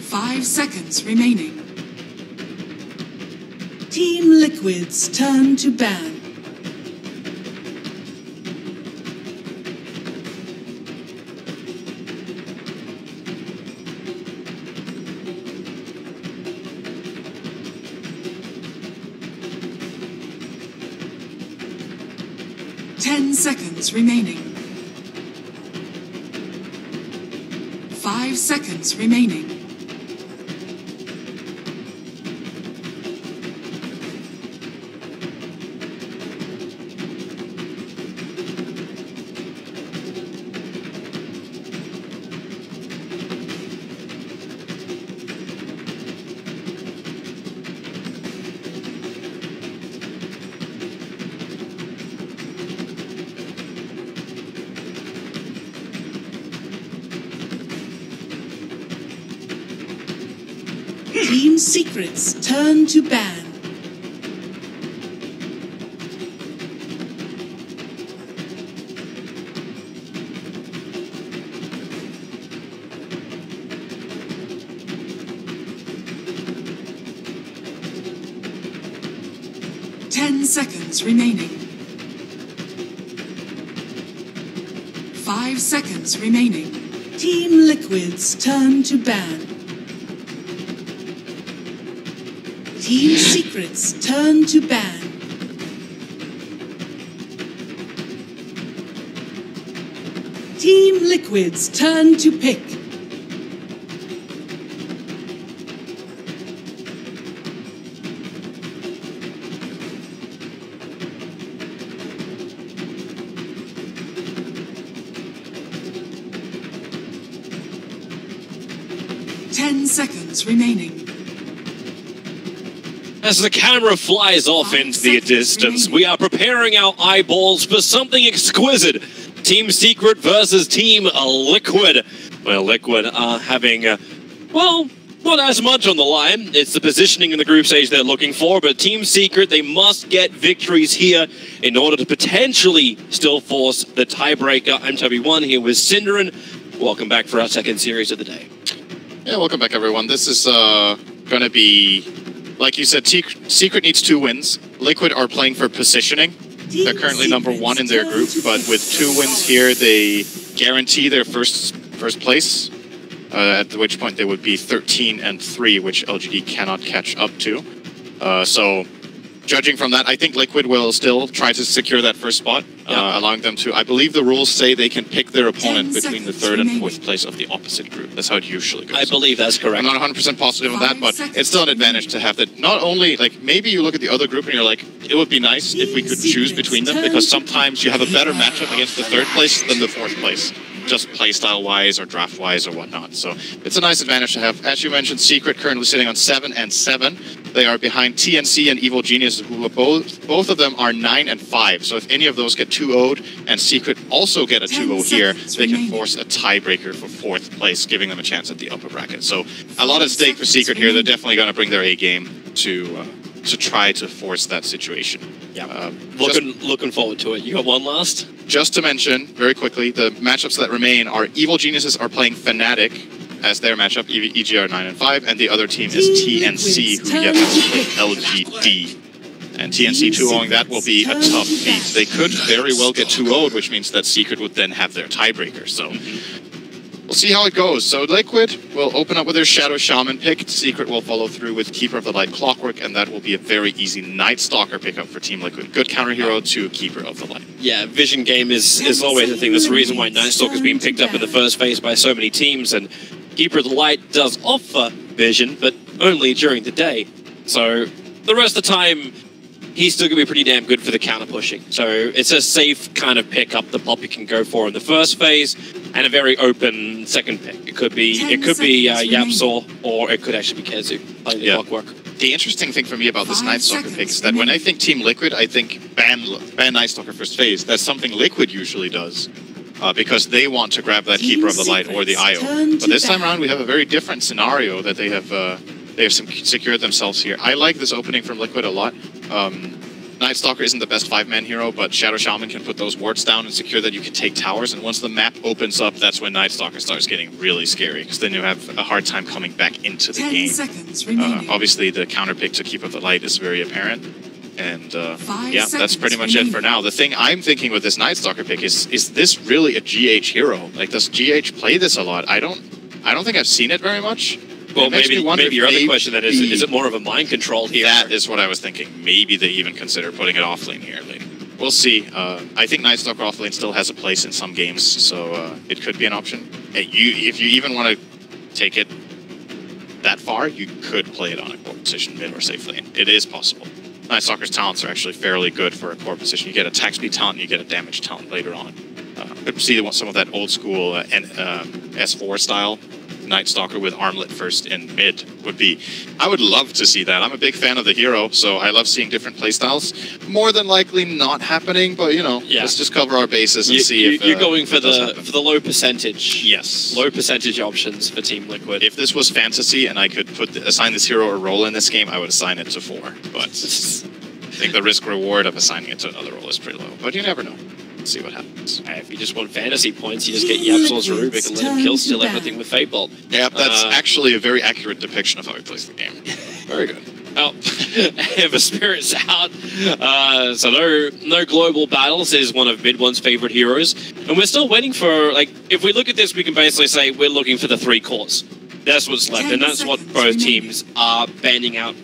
5 seconds remaining. Team Liquid's turn to ban. Seconds remaining. 5 seconds remaining. Team Secret's turn to ban. Seconds remaining. 5 seconds remaining. Team Liquid's turn to ban. Team Secret's turn to ban. Team Liquid's turn to pick. Seconds remaining. As the camera flies off into the distance, we are preparing our eyeballs for something exquisite. Team Secret versus Team Liquid. Well, Liquid are having, well, not as much on the line. It's the positioning in the group stage they're looking for, but Team Secret, they must get victories here in order to potentially still force the tiebreaker. I'm Toby1 here with Cinderin. Welcome back for our second series of the day. Yeah, welcome back, everyone. This is going to be, like you said, Secret needs 2 wins. Liquid are playing for positioning. They're currently #1 in their group, but with 2 wins here, they guarantee their first place, at which point they would be 13-3, which LGD cannot catch up to. So, judging from that, I think Liquid will still try to secure that first spot, allowing them to... I believe the rules say they can pick their opponent between the 3rd and 4th place of the opposite group. That's how it usually goes. I believe that's correct. I'm not 100% positive on that, but it's still an advantage to have that. Not only, like, maybe you look at the other group and you're like, it would be nice if we could choose between them, because sometimes you have a better matchup against the 3rd place than the 4th place, just playstyle-wise or draft-wise or whatnot. So it's a nice advantage to have. As you mentioned, Secret currently sitting on 7-7. They are behind TNC and Evil Genius, who are both of them are 9-5. So if any of those get 2-0'd and Secret also get a 2-0 here, they can force a tiebreaker for 4th place, giving them a chance at the upper bracket. So a lot at stake for Secret here. They're definitely going to bring their A game to try to force that situation. Yeah, looking forward to it. You got one last? Just to mention, very quickly, the matchups that remain are Evil Geniuses are playing Fnatic as their matchup, EGR 9-5, and the other team is TNC, who yet has to play LGD. And TNC 2-0ing that will be a tough feat. They could very well get 2-0'd, which means that Secret would then have their tiebreaker. So we'll see how it goes. So Liquid will open up with their Shadow Shaman pick. Secret will follow through with Keeper of the Light Clockwork, and that will be a very easy Night Stalker pickup for Team Liquid. Good counter hero to Keeper of the Light. Yeah, vision game is always the thing. That's the reason why Night Stalker's been picked up in the first phase by so many teams, and Keeper of the Light does offer vision, but only during the day. So the rest of the time, he's still going to be pretty damn good for the counter pushing. So it's a safe kind of pick-up that Poppy can go for in the first phase, and a very open second pick. It could be Yapsor, or it could actually be Kezu playing the Clockwork. The interesting thing for me about this Night Stalker pick is that when I think Team Liquid, I think ban Night Stalker first phase. That's something Liquid usually does, because they want to grab that Keeper of the Light or the IO. But this time around, we have a very different scenario that they have secured themselves here. I like this opening from Liquid a lot. Night Stalker isn't the best 5-man hero, but Shadow Shaman can put those wards down and secure that you can take towers, and once the map opens up, that's when Night Stalker starts getting really scary, because then you have a hard time coming back into the 10 game. seconds remaining. Obviously, the counter pick to Keep Up the Light is very apparent, and 5 yeah, that's pretty much seconds it for now. The thing I'm thinking with this Night Stalker pick is this really a GH hero? Like, does GH play this a lot? I don't think I've seen it very much. Well, maybe your other question then is it more of a mind control here? That is what I was thinking. Maybe they even consider putting it offlane here. We'll see. I think Night Stalker offlane still has a place in some games, so it could be an option. If you even want to take it that far, you could play it on a core position, mid or safe lane. It is possible. Night Stalker's talents are actually fairly good for a core position. You get attack speed talent, and you get a damage talent later on. Could see some of that old school S4 style. Night Stalker with armlet first in mid would be... I would love to see that. I'm a big fan of the hero, so I love seeing different playstyles. More than likely not happening, but you know, let's just cover our bases and see if you're going for the low percentage. Yes. Low percentage options for Team Liquid. If this was fantasy and I could assign this hero a role in this game, I would assign it to 4. But I think the risk-reward of assigning it to another role is pretty low. But you never know. See what happens. If you just want fantasy points, you just get Yapsol's Rubik and let him kill steal everything with Fate Bolt. Yeah, that's actually a very accurate depiction of how he plays the game. Very good. Oh, Ember Spirit's out. So no global battles is one of Mid1's favorite heroes. And we're still waiting for, like, if we look at this, we can basically say we're looking for the 3 cores. That's what's left, and that's what both teams are banding out.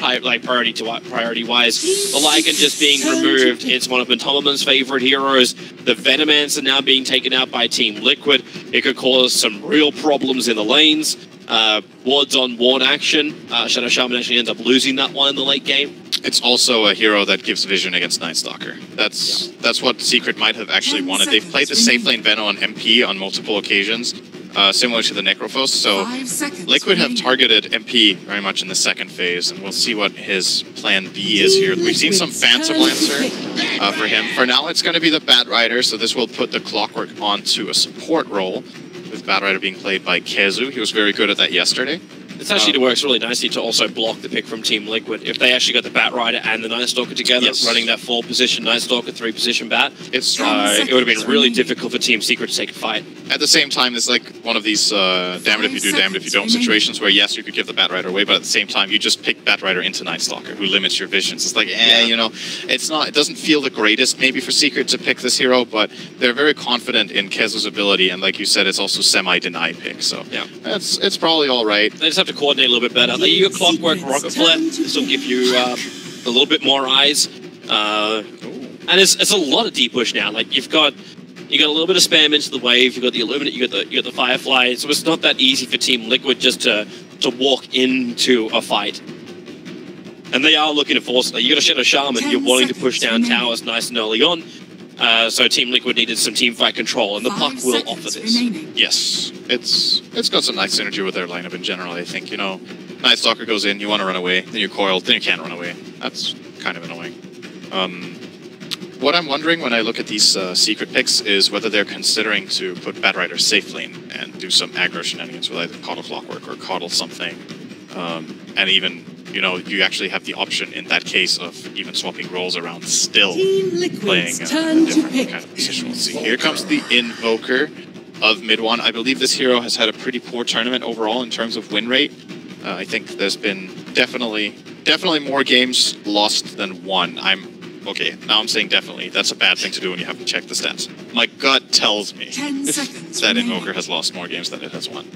Like priority-wise, the Lycan just being removed. It's one of Mentomaman's favorite heroes. The Venomants are now being taken out by Team Liquid. It could cause some real problems in the lanes. Wards on ward action. Shadow Shaman actually ends up losing that one in the late game. It's also a hero that gives vision against Night Stalker. That's what Secret might have actually wanted. They've played the safe lane Veno on MP on multiple occasions. Similar to the Necrophos, so Liquid have targeted MP very much in the second phase, and we'll see what his plan B is here. We've seen some Phantom Lancer for him. For now, it's going to be the Bat Rider, so this will put the Clockwork onto a support role, with Bat Rider being played by Kezu. He was very good at that yesterday. This actually works really nicely to also block the pick from Team Liquid. If they actually got the Bat Rider and the Night Stalker together, running that 4-position Night Stalker, 3-position Bat, it's strong. It would have been really difficult for Team Secret to take a fight. At the same time, it's like one of these damn it if you do, damn it if you don't situations where, yes, you could give the Bat Rider away, but at the same time, you just pick Bat Rider into Night Stalker, who limits your visions. It's like, you know, it doesn't feel the greatest maybe for Secret to pick this hero, but they're very confident in Kezu's ability, and like you said, it's also semi-deny pick, so it's probably all right. They just have to coordinate a little bit better. You got Clockwork, Rocket Flare. This will give you a little bit more eyes. And it's a lot of deep push now. Like you got a little bit of spam into the wave. You got the Illuminate. You got the Firefly. So it's not that easy for Team Liquid just to walk into a fight. And they are looking to force. You got a Shadow Shaman. You're wanting to push down towers nice and early on. So Team Liquid needed some teamfight control, and the Puck will offer this. Yes, it's got some nice synergy with their lineup in general. I think, you know, Night Stalker goes in, you want to run away, then you're coiled, then you can't run away. That's kind of annoying. What I'm wondering when I look at these secret picks is whether they're considering to put Bat Rider safe lane and do some aggro shenanigans with either Coddle Clockwork or Coddle something, and even, you know, you actually have the option in that case of even swapping roles around, still playing a different kind of position. Let's see. Here comes the Invoker of Mid1. I believe this hero has had a pretty poor tournament overall in terms of win rate. I think there's been definitely more games lost than won. Okay, now I'm saying definitely. That's a bad thing to do when you have to check the stats. My gut tells me that Invoker has lost more games than it has won.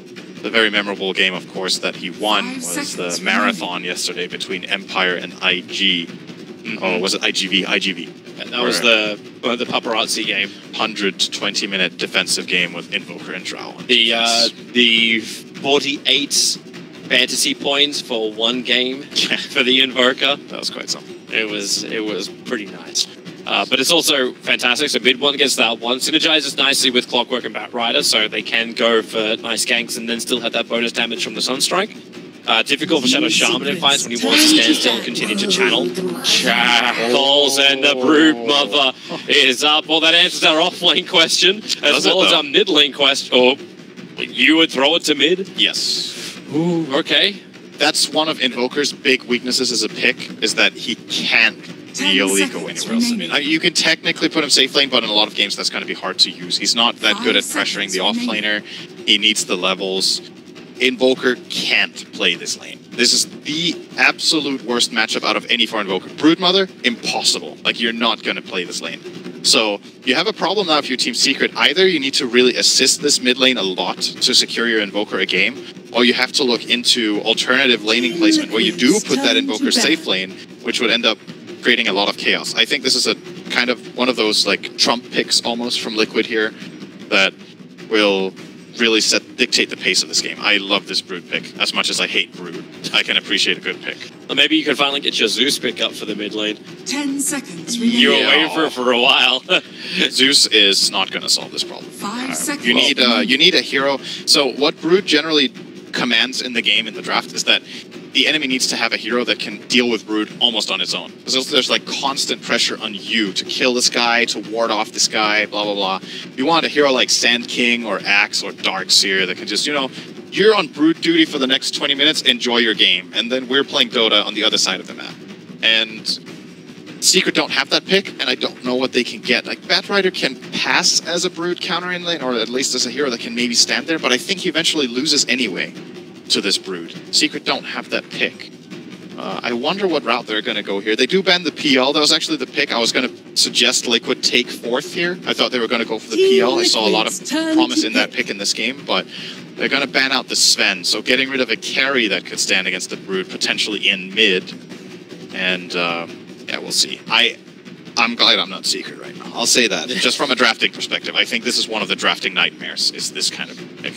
The very memorable game, of course, that he won was the marathon yesterday between Empire and IG. Oh, was it IGV? IGV. And that was the paparazzi game. 120-minute defensive game with Invoker and Drow. The 48 fantasy points for one game for the Invoker. That was quite something. It was pretty nice. But it's also fantastic. So Mid1 gets that one. Synergizes nicely with Clockwork and Bat Rider, so they can go for nice ganks and then still have that bonus damage from the Sunstrike. Difficult for Shadow Shaman in fights when he wants to stand still and continue to channel. Shackles and the Brood Mother is up. Well, that answers our off-lane question, as well as our mid-lane question. Oh, you would throw it to mid? Yes. Ooh, okay. That's one of Invoker's big weaknesses as a pick, is that he can't really go anywhere else. I mean, you can technically put him safe lane, but in a lot of games that's going to be hard to use. He's not that good at pressuring the offlaner. He needs the levels. Invoker can't play this lane. This is the absolute worst matchup out of any for Invoker. Broodmother, impossible. Like, you're not going to play this lane. So, you have a problem now if you're Team Secret. Either you need to really assist this mid lane a lot to secure your Invoker a game, or you have to look into alternative laning placement where you do put that Invoker safe lane, which would end up creating a lot of chaos. I think this is a kind of one of those, like, Trump picks almost from Liquid here that will really dictate the pace of this game. I love this Brood pick. As much as I hate Brood, I can appreciate a good pick. Or maybe you can finally get your Zeus pick up for the mid lane. 10 seconds. You were waiting for a while. Zeus is not going to solve this problem. 5 seconds. You need a hero. So what Brood generally commands in the game in the draft is that the enemy needs to have a hero that can deal with Brood almost on its own. Because there's like constant pressure on you to kill this guy, to ward off this guy, blah, blah, blah. You want a hero like Sand King or Axe or Darkseer that can just, you know, you're on Brood duty for the next 20 minutes, enjoy your game. And then we're playing Dota on the other side of the map. And Secret don't have that pick, and I don't know what they can get. Like, Batrider can pass as a Brood counter in lane, or at least as a hero that can maybe stand there, but I think he eventually loses anyway to this Brood. Secret don't have that pick. I wonder what route they're going to go here. They do ban the PL. That was actually the pick. I was going to suggest Liquid take 4th here. I thought they were going to go for the PL. I saw a lot of promise in that pick in this game, but they're going to ban out the Sven. So getting rid of a carry that could stand against the Brood, potentially in mid. And, yeah, we'll see. I'm glad I'm not Secret right now. I'll say that. Just from a drafting perspective, I think this is one of the drafting nightmares, is this kind of pick.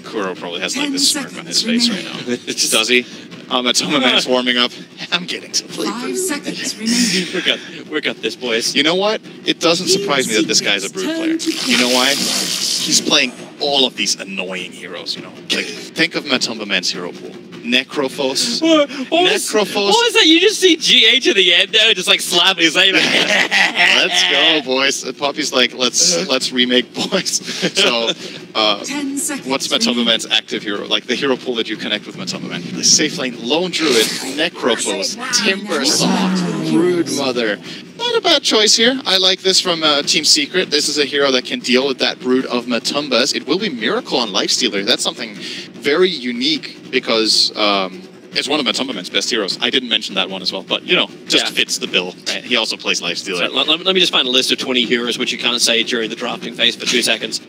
Kuro probably has like this smirk on his face right now. Does he? It's warming up. I'm getting some sleep. 5 seconds remaining. we got this, boys. You know what? It doesn't surprise me that this guy's a Brood player. You know why? He's playing all of these annoying heroes, you know? Like, think of Matumba Man's hero pool. Necrophos. What was that? You just see GA to the end there, just like slapping his head. Let's go, boys. And Poppy's like, let's remake, boys. So, 10 seconds what's Matumba Man's active hero? Like the hero pool that you connect with Matumba Man. The safe lane, Lone Druid, Necrophos, Timbersaw, Broodmother. Not a bad choice here. I like this from Team Secret. This is a hero that can deal with that Brood of Matumbas. It will be Miracle on Lifestealer. That's something very unique because it's one of Matumba Man's best heroes. I didn't mention that one as well, but, you know, just fits the bill. Right? He also plays Lifestealer. So, let me just find a list of 20 heroes which you can't say during the drafting phase for 2 seconds.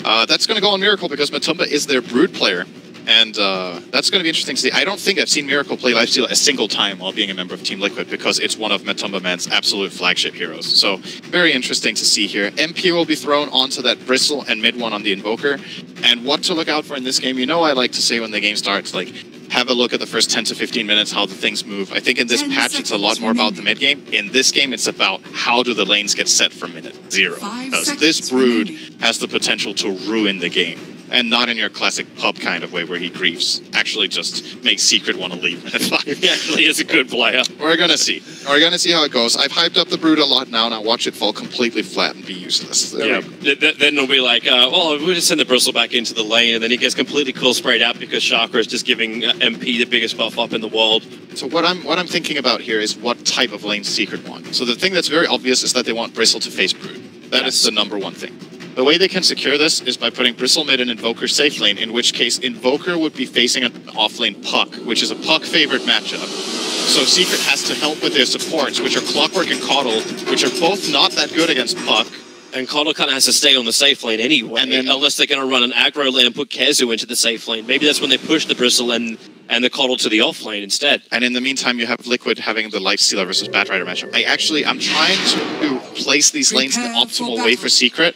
That's going to go on Miracle because Matumba is their Brood player. And that's going to be interesting to see. I don't think I've seen Miracle play Lifesteal a single time while being a member of Team Liquid because it's one of Matumba Man's absolute flagship heroes. So, very interesting to see here. MP will be thrown onto that Bristle and mid one on the Invoker. And what to look out for in this game, you know I like to say when the game starts, like, have a look at the first 10 to 15 minutes, how the things move. I think in this patch it's a lot more about the mid game. In this game it's about how do the lanes get set for minute 0. Because this Brood has the potential to ruin the game. And not in your classic pub kind of way where he griefs. Actually just makes Secret want to leave minute 5. He actually is a good player. We're going to see. We're going to see how it goes. I've hyped up the Brood a lot now, and I watch it fall completely flat and be useless. Yeah. Then it'll be like, well, we'll just send the Bristle back into the lane, and then he gets completely cool sprayed out because Chakra is just giving MP the biggest buff up in the world. So what I'm thinking about here is what type of lane Secret want. So the thing that's very obvious is that they want Bristle to face Brood. That is the #1 thing. The way they can secure this is by putting Bristle mid and Invoker safe lane, in which case Invoker would be facing an offlane Puck, which is a Puck-favored matchup. So Secret has to help with their supports, which are Clockwork and Coddle, which are both not that good against Puck. And Coddle kind of has to stay on the safe lane anyway, and then, unless they're going to run an aggro lane and put Kezu into the safe lane. Maybe that's when they push the Bristle and the Coddle to the off lane instead. And in the meantime, you have Liquid having the Lifestealer versus Batrider matchup. I'm trying to place these lanes in the optimal way for Secret,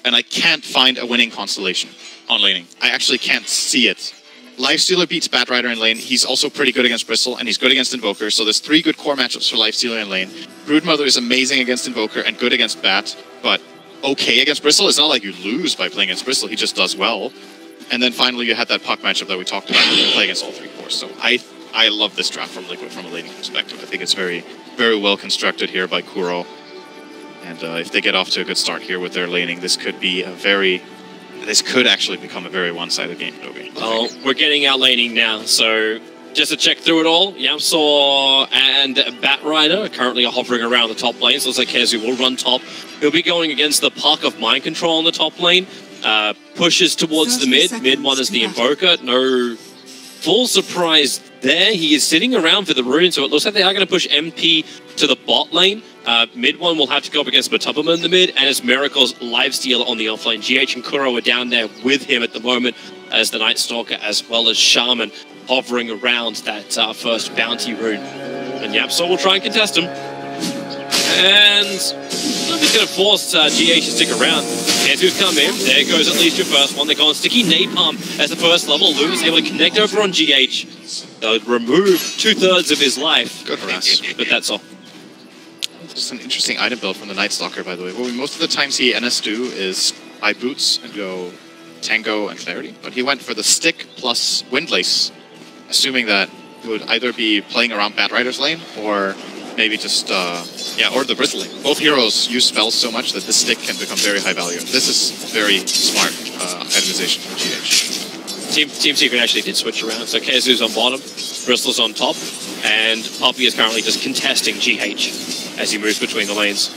and I can't find a winning constellation on laning. I actually can't see it. Lifestealer beats Batrider in lane. He's also pretty good against Bristle, and he's good against Invoker, so there's 3 good core matchups for Lifestealer in lane. Broodmother is amazing against Invoker and good against Bat, but okay against Bristle. It's not like you lose by playing against Bristle, he just does well. And then finally you had that Puck matchup that we talked about where you play against all 3 cores. So I love this draft from Liquid from a laning perspective. I think it's very, very well constructed here by Kuro. And if they get off to a good start here with their laning, this could actually become a very one-sided game. Well, we're getting out laning now, so Just to check through it all, Yamsaw and Batrider are currently hovering around the top lane, so looks like Kezu will run top. He'll be going against the Puck of Mind Control on the top lane. Pushes towards the mid. Mid one is the Invoker. No full surprise there. He is sitting around for the rune, so it looks like they are going to push MP to the bot lane. Mid one will have to go up against Matubama in the mid, and it's Miracle's lifesteal on the offlane. GH and Kuro are down there with him at the moment, as the Night Stalker as well as Shaman hovering around that first bounty rune. And Yapsol will try and contest him. And I don't think going to force GH to stick around. Kezu's come in. There goes at least your first one. They go on Sticky Napalm as the first level. Luna's able to connect over on GH. They'll remove 2/3 of his life. Good harass. But that's all. Just an interesting item build from the Night Stalker, by the way. What we most of the time see NS do is buy boots and go Tango and Clarity. But he went for the stick plus Windlace, assuming that he would either be playing around Batrider's lane or maybe just, or the Bristle lane. Both heroes use spells so much that the stick can become very high value. This is very smart itemization from GH. Team Secret actually did switch around. So Kezu's on bottom, Bristle's on top, and Poppy is currently just contesting GH as he moves between the lanes.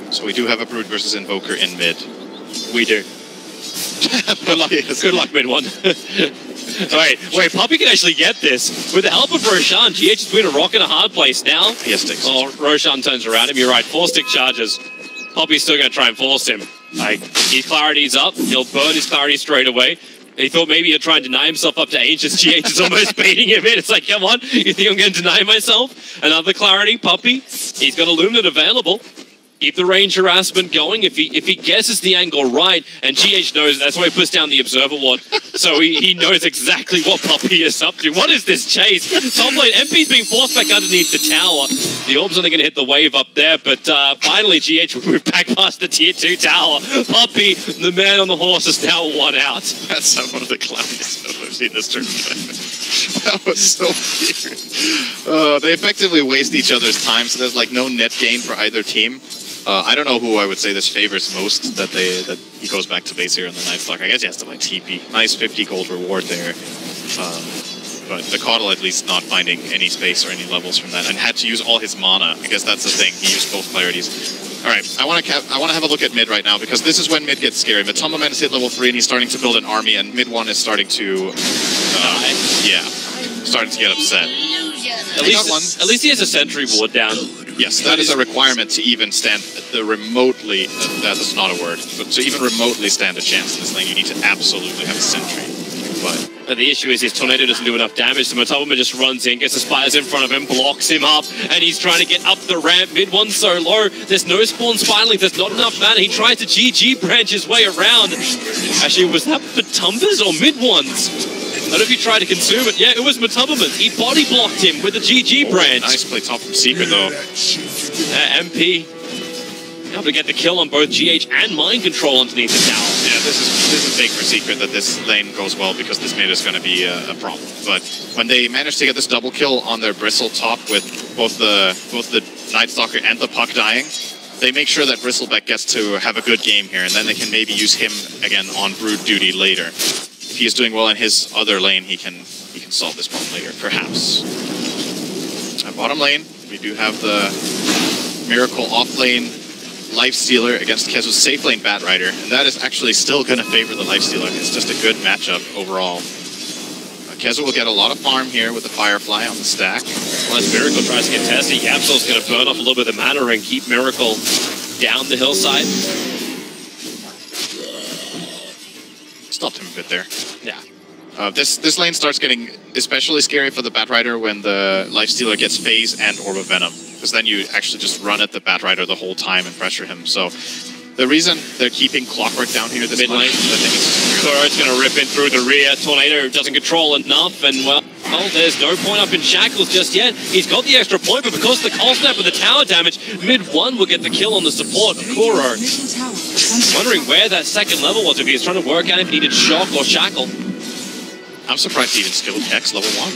So we do have a Brood versus Invoker in mid. We do. Good luck, mid one. Wait, Poppy can actually get this. With the help of Roshan, GH is between a rock and a hard place now. He has sticks. Oh, Roshan turns around him. You're right, 4 stick charges. Poppy's still going to try and force him. Like, his clarity's up. He'll burn his clarity straight away. He thought maybe he'd try and deny himself up to Ancients. GH is almost baiting him in. It's like, come on, you think I'm going to deny myself? Another clarity, Poppy. He's got a Luminate available. Keep the range harassment going. If he guesses the angle right, and GH knows, that's why he puts down the Observer Ward. So he knows exactly what Poppy is up to. What is this chase? Top lane, MP's being forced back underneath the tower. The Orb's only going to hit the wave up there, but finally GH will move back past the tier 2 tower. Poppy, the man on the horse, is now 1 out. That's one of the clowniest I've seen this tournament. That was so weird. They effectively waste each other's time, so there's like no net gain for either team. I don't know who I would say this favors most, that he goes back to base here in the Night Stalker. I guess he has to buy TP. Nice 50 gold reward there. But the Caudal at least not finding any space or any levels from that, and had to use all his mana. I guess that's the thing. He used both clarities. All right, I want to have a look at mid right now, because this is when mid gets scary. Matamba Man has hit level 3 and he's starting to build an army, and mid 1 is starting to starting to get upset. At least he has a sentry ward down. Yes, that is a requirement to even stand remotely, that's not a word, but to even remotely stand a chance in this lane, you need to absolutely have a sentry. But the issue is his Tornado doesn't do enough damage, so Matubama just runs in, gets the Spires in front of him, blocks him up, and he's trying to get up the ramp. Mid one's so low, there's no spawn spiraling, there's not enough mana. He tries to GG branch his way around. Actually, was that Matumbas or mid ones? I don't know if he tried to consume it. Yeah, it was Matubama. He body blocked him with the GG branch. Nice play top from Secret, though. MP able to get the kill on both GH and Mind Control underneath the tower. Yeah, this is big for Secret that this lane goes well, because this mid is going to be a problem. But when they manage to get this double kill on their Bristle top with both the Night Stalker and the Puck dying, they make sure that Bristleback gets to have a good game here, and then they can maybe use him again on Brood duty later. If he is doing well in his other lane, he can solve this problem later, perhaps. At bottom lane, we do have the Miracle off lane Lifestealer against Kezu's safe lane Batrider, and that is actually still going to favor the Lifestealer. It's just a good matchup overall. Kezu will get a lot of farm here with the Firefly on the stack. Well, as Miracle tries to get tested, Yapsol's going to burn off a little bit of mana and keep Miracle down the hillside. Stopped him a bit there. Yeah. This lane starts getting especially scary for the Batrider when the Lifestealer gets Phase and Orb of Venom, because then you actually just run at the Batrider the whole time and pressure him. So the reason they're keeping Clockwork down here this mid lane, Kuro's going to rip in through the rear. Tornado doesn't control enough, and well, there's no point up in Shackles just yet. He's got the extra point, but because of the Cold Snap with the tower damage, mid one will get the kill on the support. Kuro wondering where that second level was, if he was trying to work out if he needed Shock or Shackle. I'm surprised he even skilled X level 1.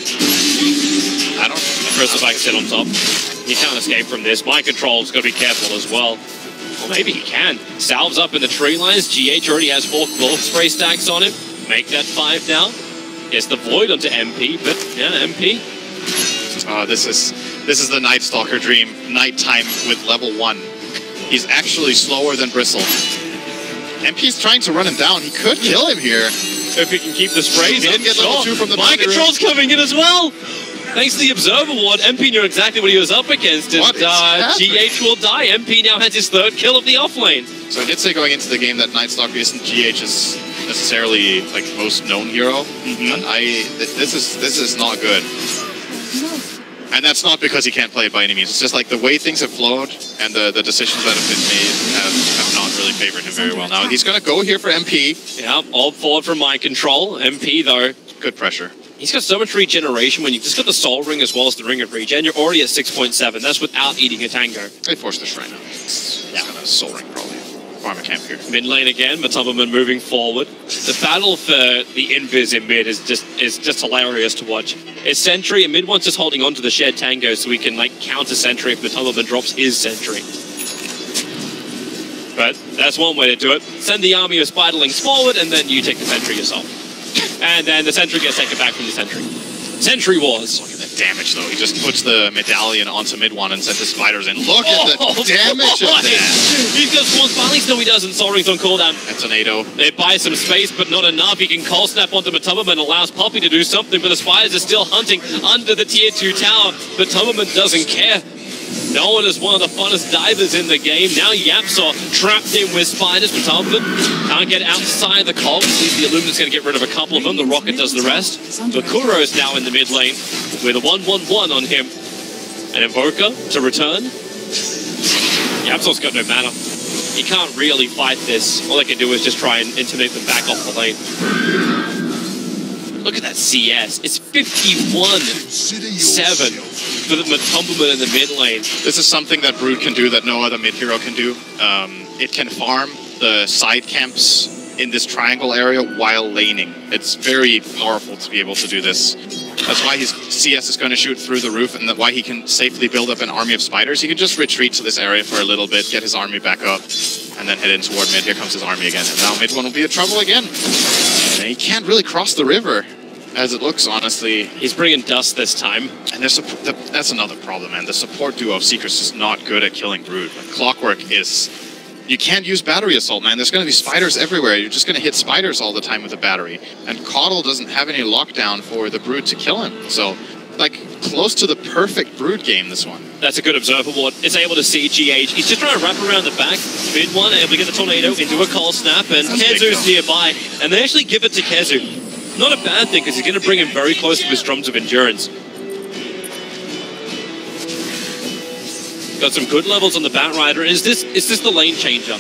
I don't know. Bristleback sit on top. He can't escape from this. Mind Control's got to be careful as well. Well, maybe he can. Salves up in the tree lines. GH already has 4 Cloak Spray stacks on him. Make that 5 now. Gets the Void onto MP, but yeah, MP This is the Night Stalker dream. Nighttime with level 1. He's actually slower than Bristle. MP's trying to run him down. He could kill him here. If he can keep the sprays in. Get level 2 from the Mind Control's coming in as well. Thanks to the Observer Ward, MP knew exactly what he was up against, and GH will die. MP now has his 3rd kill of the offlane. So I did say going into the game that Night Stalker isn't GH's necessarily like most known hero. But this is not good. And that's not because he can't play it by any means. It's just like the way things have flowed and the decisions that have been made have not really favored him very well. Now he's going to go here for MP. Yeah, all forward from Mind Control. MP though, good pressure. He's got so much regeneration. When you've just got the Soul Ring as well as the Ring of Regen, you're already at 6.7. That's without eating a Tango. They forced the Shrine out. He's going to Soul Ring probably. Farm a camp here. Mid lane again, Matumberman moving forward. The battle for the invis in mid is just hilarious to watch. It's Sentry, and mid one's just holding on to the shared Tango so we can like counter Sentry if Matumberman drops his Sentry. But that's one way to do it. Send the army of Spiderlings forward, and then you take the Sentry yourself. And then the Sentry gets taken back from the Sentry. Sentry Wars. Look at the damage, though. He just puts the medallion onto mid one and sent his spiders in. Look at the damage of that. He's got Swan Spiralings. No, he doesn't. Soul Rings on cooldown. And Tornado. It buys some space, but not enough. He can cold snap onto Matumberman and allows Poppy to do something, but the spiders are still hunting under the tier 2 tower. But Matumberman doesn't care. No one is one of the funnest divers in the game. Now Yapsaw trapped in with spiders. Matumberman can't get outside the cogs. The Illuminate's going to get rid of a couple of them. The Rocket does the rest. The Kuro's now in the mid lane with a 1-1-1 on him. An Invoker to return. Yapsaw's got no mana. He can't really fight this. All they can do is just try and intimidate them back off the lane. Look at that CS. It's 51-7 for the Matumberman in the mid lane. This is something that Brood can do that no other mid hero can do. It can farm the side camps in this triangle area while laning. It's very powerful to be able to do this. That's why his CS is going to shoot through the roof, and why he can safely build up an army of spiders. He can just retreat to this area for a little bit, get his army back up, and then head in toward mid. Here comes his army again, and now mid one will be in trouble again. And he can't really cross the river, as it looks, honestly. He's bringing Dust this time. And that's another problem, man. The support duo of Seekers is not good at killing Brood. But Clockwork is... You can't use Battery Assault, man. There's going to be spiders everywhere. You're just going to hit spiders all the time with a battery. And Coddle doesn't have any lockdown for the Brood to kill him. So, like, close to the perfect Brood game, this one. That's a good Observer Ward. It's able to see GH. He's just trying to wrap around the back. Mid one, able to get the Tornado into a cold snap, and Kezu's nearby. And they actually give it to Kezu. Not a bad thing, because he's going to bring him very close to his Drums of Endurance. Got some good levels on the Batrider. Is this the lane changer?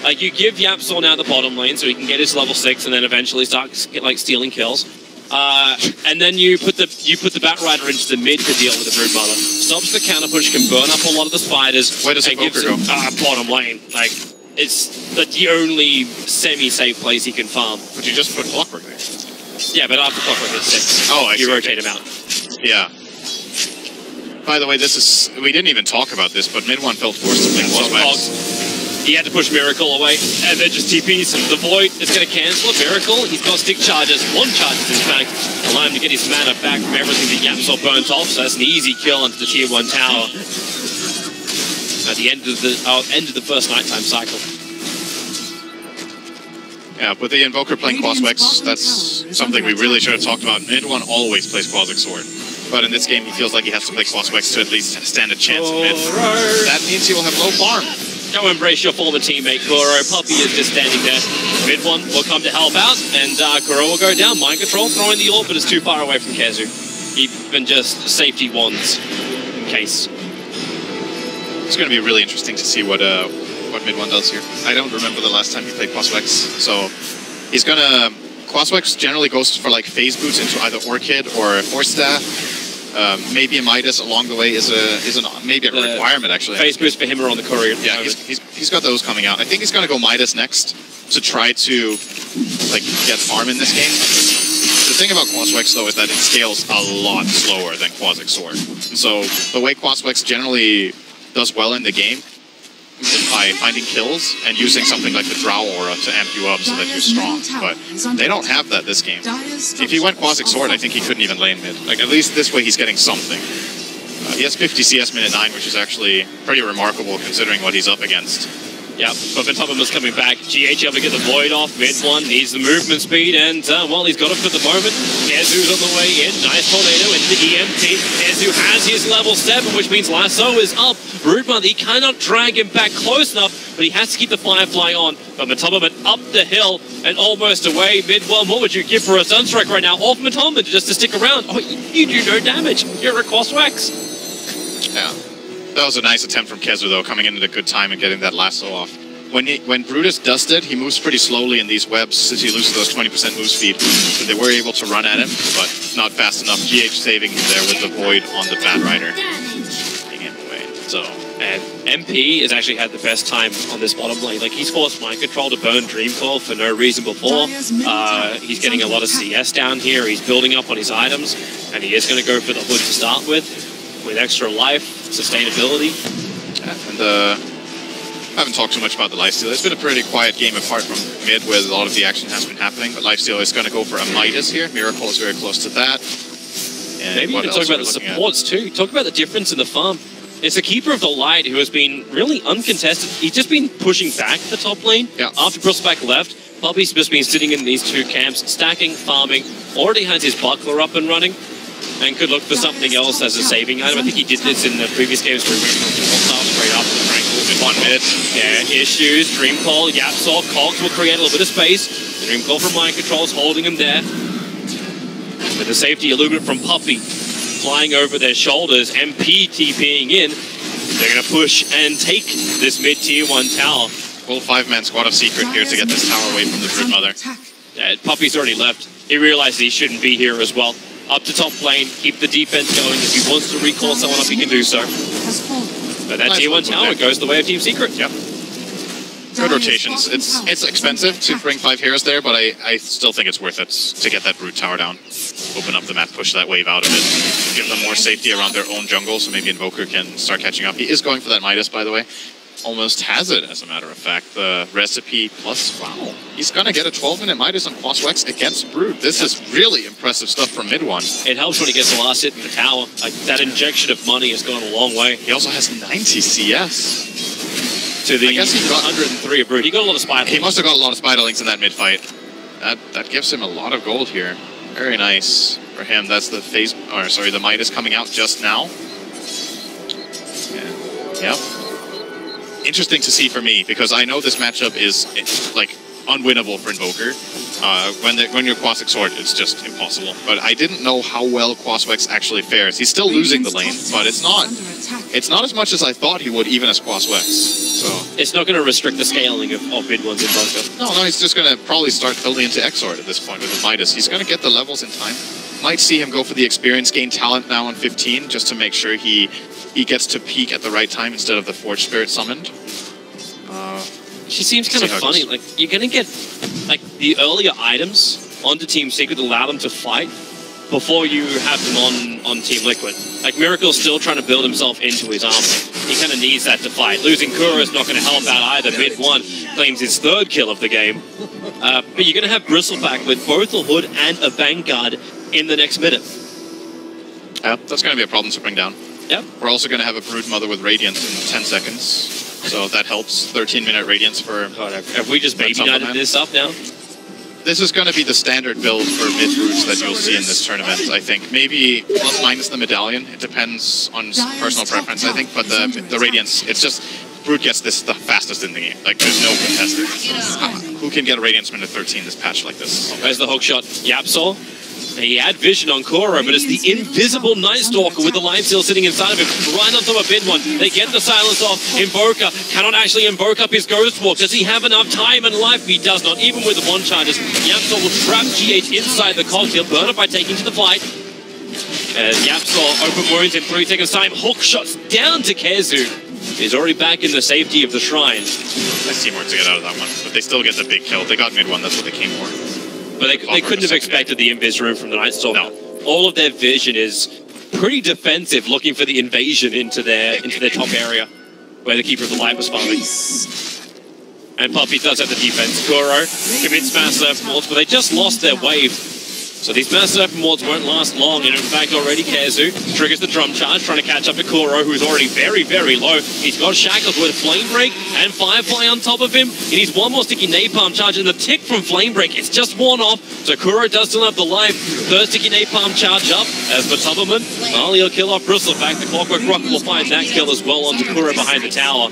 Like, you give Yapsaw now the bottom lane so he can get his level 6 and then eventually start like stealing kills. And then you put the Batrider into the mid to deal with the Broodmother. Stops the counter push, can burn up a lot of the spiders. Where does Invoker go? Bottom lane. Like, it's the only semi-safe place he can farm. But you just put Clockwork there. Yeah, but after Clockwork is 6. Oh, I see. You rotate him out. Yeah. By the way, this is... We didn't even talk about this, but mid one felt forced to play Quaswax. He had to push Miracle away, and then just TPs. The Void is going to cancel a Miracle. He's got stick charges, 1 charges in fact, allow him to get his mana back from everything that Yapsaw burnt off, so that's an easy kill into the tier 1 tower. At the end of the first nighttime cycle. Yeah, with the Invoker playing Quaswax, that's something we really should have talked about. Mid one always plays Quaswax Sword. But in this game, he feels like he has to play Quaswax to at least stand a chance in mid. That means he will have low farm. Go embrace your former teammate, Kuro. Puppy is just standing there. Mid one will come to help out, and Kuro will go down. Mind Control, throwing the orb, but it's too far away from Kezu. Even just safety wands in case. It's going to be really interesting to see what mid one does here. I don't remember the last time he played Quaswax, so he's going to... Quaswax generally goes for like phase boots into either Orchid or Force Staff. Maybe a Midas along the way is maybe a requirement actually. Phase boots for him are on the courier. Yeah, he's got those coming out. I think he's going to go Midas next to try to like get farm in this game. The thing about Quaswax though is that it scales a lot slower than Quaswax Sword. So the way Quaswax generally does well in the game is by finding kills and using something like the Drow Aura to amp you up so that you're strong. But they don't have that this game. If he went Quaswax Sword, I think he couldn't even lane mid. Like, at least this way he's getting something. He has 50 CS minute 9, which is actually pretty remarkable considering what he's up against. Yep, but Matubba was coming back. GH able to get the Void off. Mid one needs the movement speed, and well, he's got it for the moment. Kezu's on the way in. Nice tornado into the EMP. Kezu has his level 7, which means Lasso is up. ReBroadcasting, he cannot drag him back close enough, but he has to keep the Firefly on. But Matubba up the hill and almost away. Mid one, what would you give for a Sunstrike right now? Off Matubba just to stick around. Oh, you do no damage. You're a cross-wax. Yeah. That was a nice attempt from Kezu, though, coming in at a good time and getting that lasso off. When Brutus does it, he moves pretty slowly in these webs since he loses those 20% move speed. So they were able to run at him, but not fast enough. GH saving him there with the Void on the Bat Rider. Taking him away. So, and MP has actually had the best time on this bottom lane. Like, he's forced Mind Control to burn Dreamfall for no reason before. He's getting a lot of CS down here. He's building up on his items, and he is going to go for the hood to start with extra life, sustainability. Yeah, and I haven't talked too much about the lifesteal. It's been a pretty quiet game apart from mid, where a lot of the action has been happening, but lifesteal is going to go for a Midas here. Miracle is very close to that. And maybe you can talk about the supports too. Talk about the difference in the farm. It's a Keeper of the Light who has been really uncontested. He's just been pushing back the top lane. Yeah. After Bristleback left, Bobby's just been sitting in these two camps, stacking, farming, already has his buckler up and running, and could look for something else as a saving item. I think he did this in the previous games where he went from straight up to Tranquil in 1 minute. Yeah, issues, Dreamcall, Yapsaw, Cogs will create a little bit of space. Dreamcall from Mind Control is holding him there. With the safety illuminate from Puppey flying over their shoulders, MP TPing in. They're going to push and take this mid-tier 1 tower. Full 5-man squad of Secret here to get this tower away from the Broodmother. Yeah, Puppey's already left. He realized he shouldn't be here as well. Up to top lane, keep the defense going. If he wants to recall someone up, he can do so. But that tier 1 tower goes the way of Team Secret. Yep. Good rotations. It's expensive to bring 5 heroes there, but I still think it's worth it to get that Brood tower down. Open up the map, push that wave out of it. Give them more safety around their own jungle, so maybe Invoker can start catching up. He is going for that Midas, by the way. Almost has it, as a matter of fact. The recipe plus, wow. He's going to get a 12-minute Midas on Crosswex against Brood. This is really impressive stuff from mid one. It helps when he gets the last hit in the tower. Like, that injection of money has gone a long way. He also has 90 CS. To the I guess he got 103 of Brood. He got a lot of Spider. He must have got a lot of Spiderlings in that mid-fight. That gives him a lot of gold here. Very nice for him. That's the the Midas coming out just now. Yep. Interesting to see for me, because I know this matchup is like unwinnable for Invoker. When you're Quasic Sword, it's just impossible. But I didn't know how well Quaswex actually fares. He's still losing the lane, but it's not as much as I thought he would, even as Quaswex. So it's not going to restrict the scaling of mid ones Invoker. No, he's just going to probably start building into Exort at this point with his Midas. He's going to get the levels in time. Might see him go for the experience gain talent now on 15, just to make sure he gets to peak at the right time instead of the Forge Spirit summoned. She seems kind of funny. Like, you're going to get like the earlier items onto Team Secret to allow them to fight before you have them on Team Liquid. Like, Miracle's still trying to build himself into his armor. He kind of needs that to fight. Losing Kura is not going to help out either. Mid one claims his 3rd kill of the game. But you're going to have Bristleback with both a Hood and a Vanguard in the next minute. Yeah, that's going to be a problem to bring down. Yep. We're also going to have a Broodmother with Radiance in 10 seconds. So that helps. 13-minute Radiance for... God, have we just baby-nighted this up now? This is going to be the standard build for mid-roots that you'll see in this tournament, I think. Maybe plus minus the medallion. It depends on personal preference, I think. But the Radiance, it's just... Brood gets this the fastest in the game. Like, there's no contesting. Who can get a Radiance minute 13 this patch like this? There's the hook shot. Yapsol. He had vision on Kura, but it's the invisible Night Stalker with the Life Seal sitting inside of him, right on top of mid one. They get the silence off. Invoker cannot actually invoke up his Ghost Walk. Does he have enough time and life? He does not, even with the 1 charges. Yapsol will trap GH inside the cogs. He'll burn it by taking to the fight. And Yapsol open wounds in 3 seconds time. Hook shots down to Kezu. He's already back in the safety of the shrine. Nice teamwork to get out of that one, but they still get the big kill. They got mid one, that's what they came for. But they couldn't have expected the invis room from the Night Stalker. No. All of their vision is pretty defensive, looking for the invasion into their top area, where the Keeper of the Light was farming. And Puppey does have the defense. Kuro commits massive ults, but they just lost their wave. So these Master Weapon wards won't last long, and in fact already Kazu triggers the drum charge, trying to catch up to Kuro, who's already very, very low. He's got shackled with Flame Break and Firefly on top of him. He needs one more sticky Napalm charge, and the tick from Flame Break, it's just worn off, so Kuro does still have the life. Third sticky Napalm charge up, as for Tubberman, Marley will kill off Bristle. In fact, the Clockwork Rocket will find that kill as well onto Kuro behind the tower.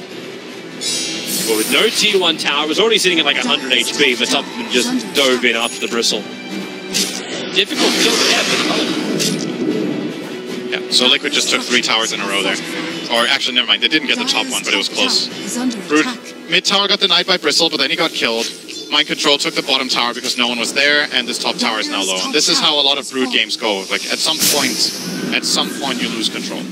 But with no tier 1 tower, it was already sitting at like 100 HP, but Tubberman just dove in after the Bristle. Difficult kill to get, but yeah, so Liquid just took 3 towers in a row there. Or actually, never mind, they didn't get the top one, but it was close. Brood mid tower got denied by Bristle, but then he got killed. Mind Control took the bottom tower because no one was there, and this top tower is now low. And this is how a lot of Brood games go. Like, at some point you lose control.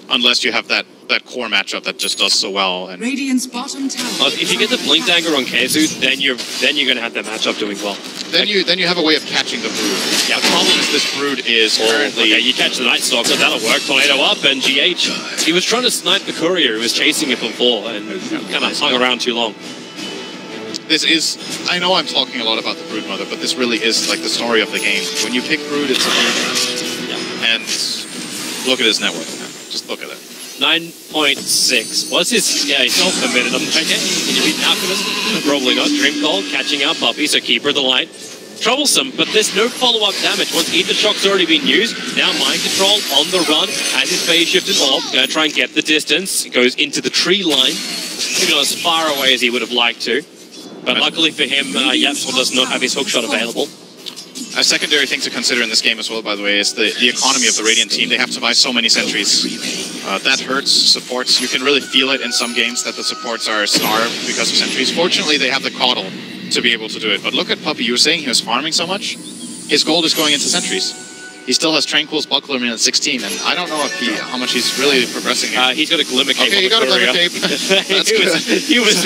Unless you have that core matchup that just does so well. And Radiant's bottom tower. if you get the Blink Dagger on Kazu, then you're going to have that matchup doing well. Then you have a way of catching the Brood. Yeah, the problem is this Brood is currently... Okay, you catch the Night Stalker, that'll work. Tornado up, and GH. He was trying to snipe the Courier, who was chasing it before, and kind of hung around too long. This is... I know I'm talking a lot about the Brood Mother, but this really is like the story of the game. When you pick Brood, it's a Brood. Yeah. And look at his net worth. Just look at it. 9.6. What's his... Yeah, he's self-committed. Okay, can you beat Alchemist? Probably not. Dream Cold, catching out Puppey, so Keeper of the Light. Troublesome, but there's no follow-up damage. Once Ether Shock's already been used, now Mind Control on the run, has his phase shifted orb, gonna try and get the distance. He goes into the tree line. Maybe not as far away as he would have liked to. But luckily for him, Yapsel does not have his hookshot available. A secondary thing to consider in this game as well, by the way, is the economy of the Radiant team. They have to buy so many sentries. That hurts supports. You can really feel it in some games that the supports are starved because of sentries. Fortunately, they have the Coddle to be able to do it. But look at Puppey. You were saying he was farming so much? His gold is going into sentries. He still has Tranquil's Buckler at 16, and I don't know if how much he's really progressing. He's got a Glimmer Cape. Okay, he got a Glimmer Cape. That's good. He was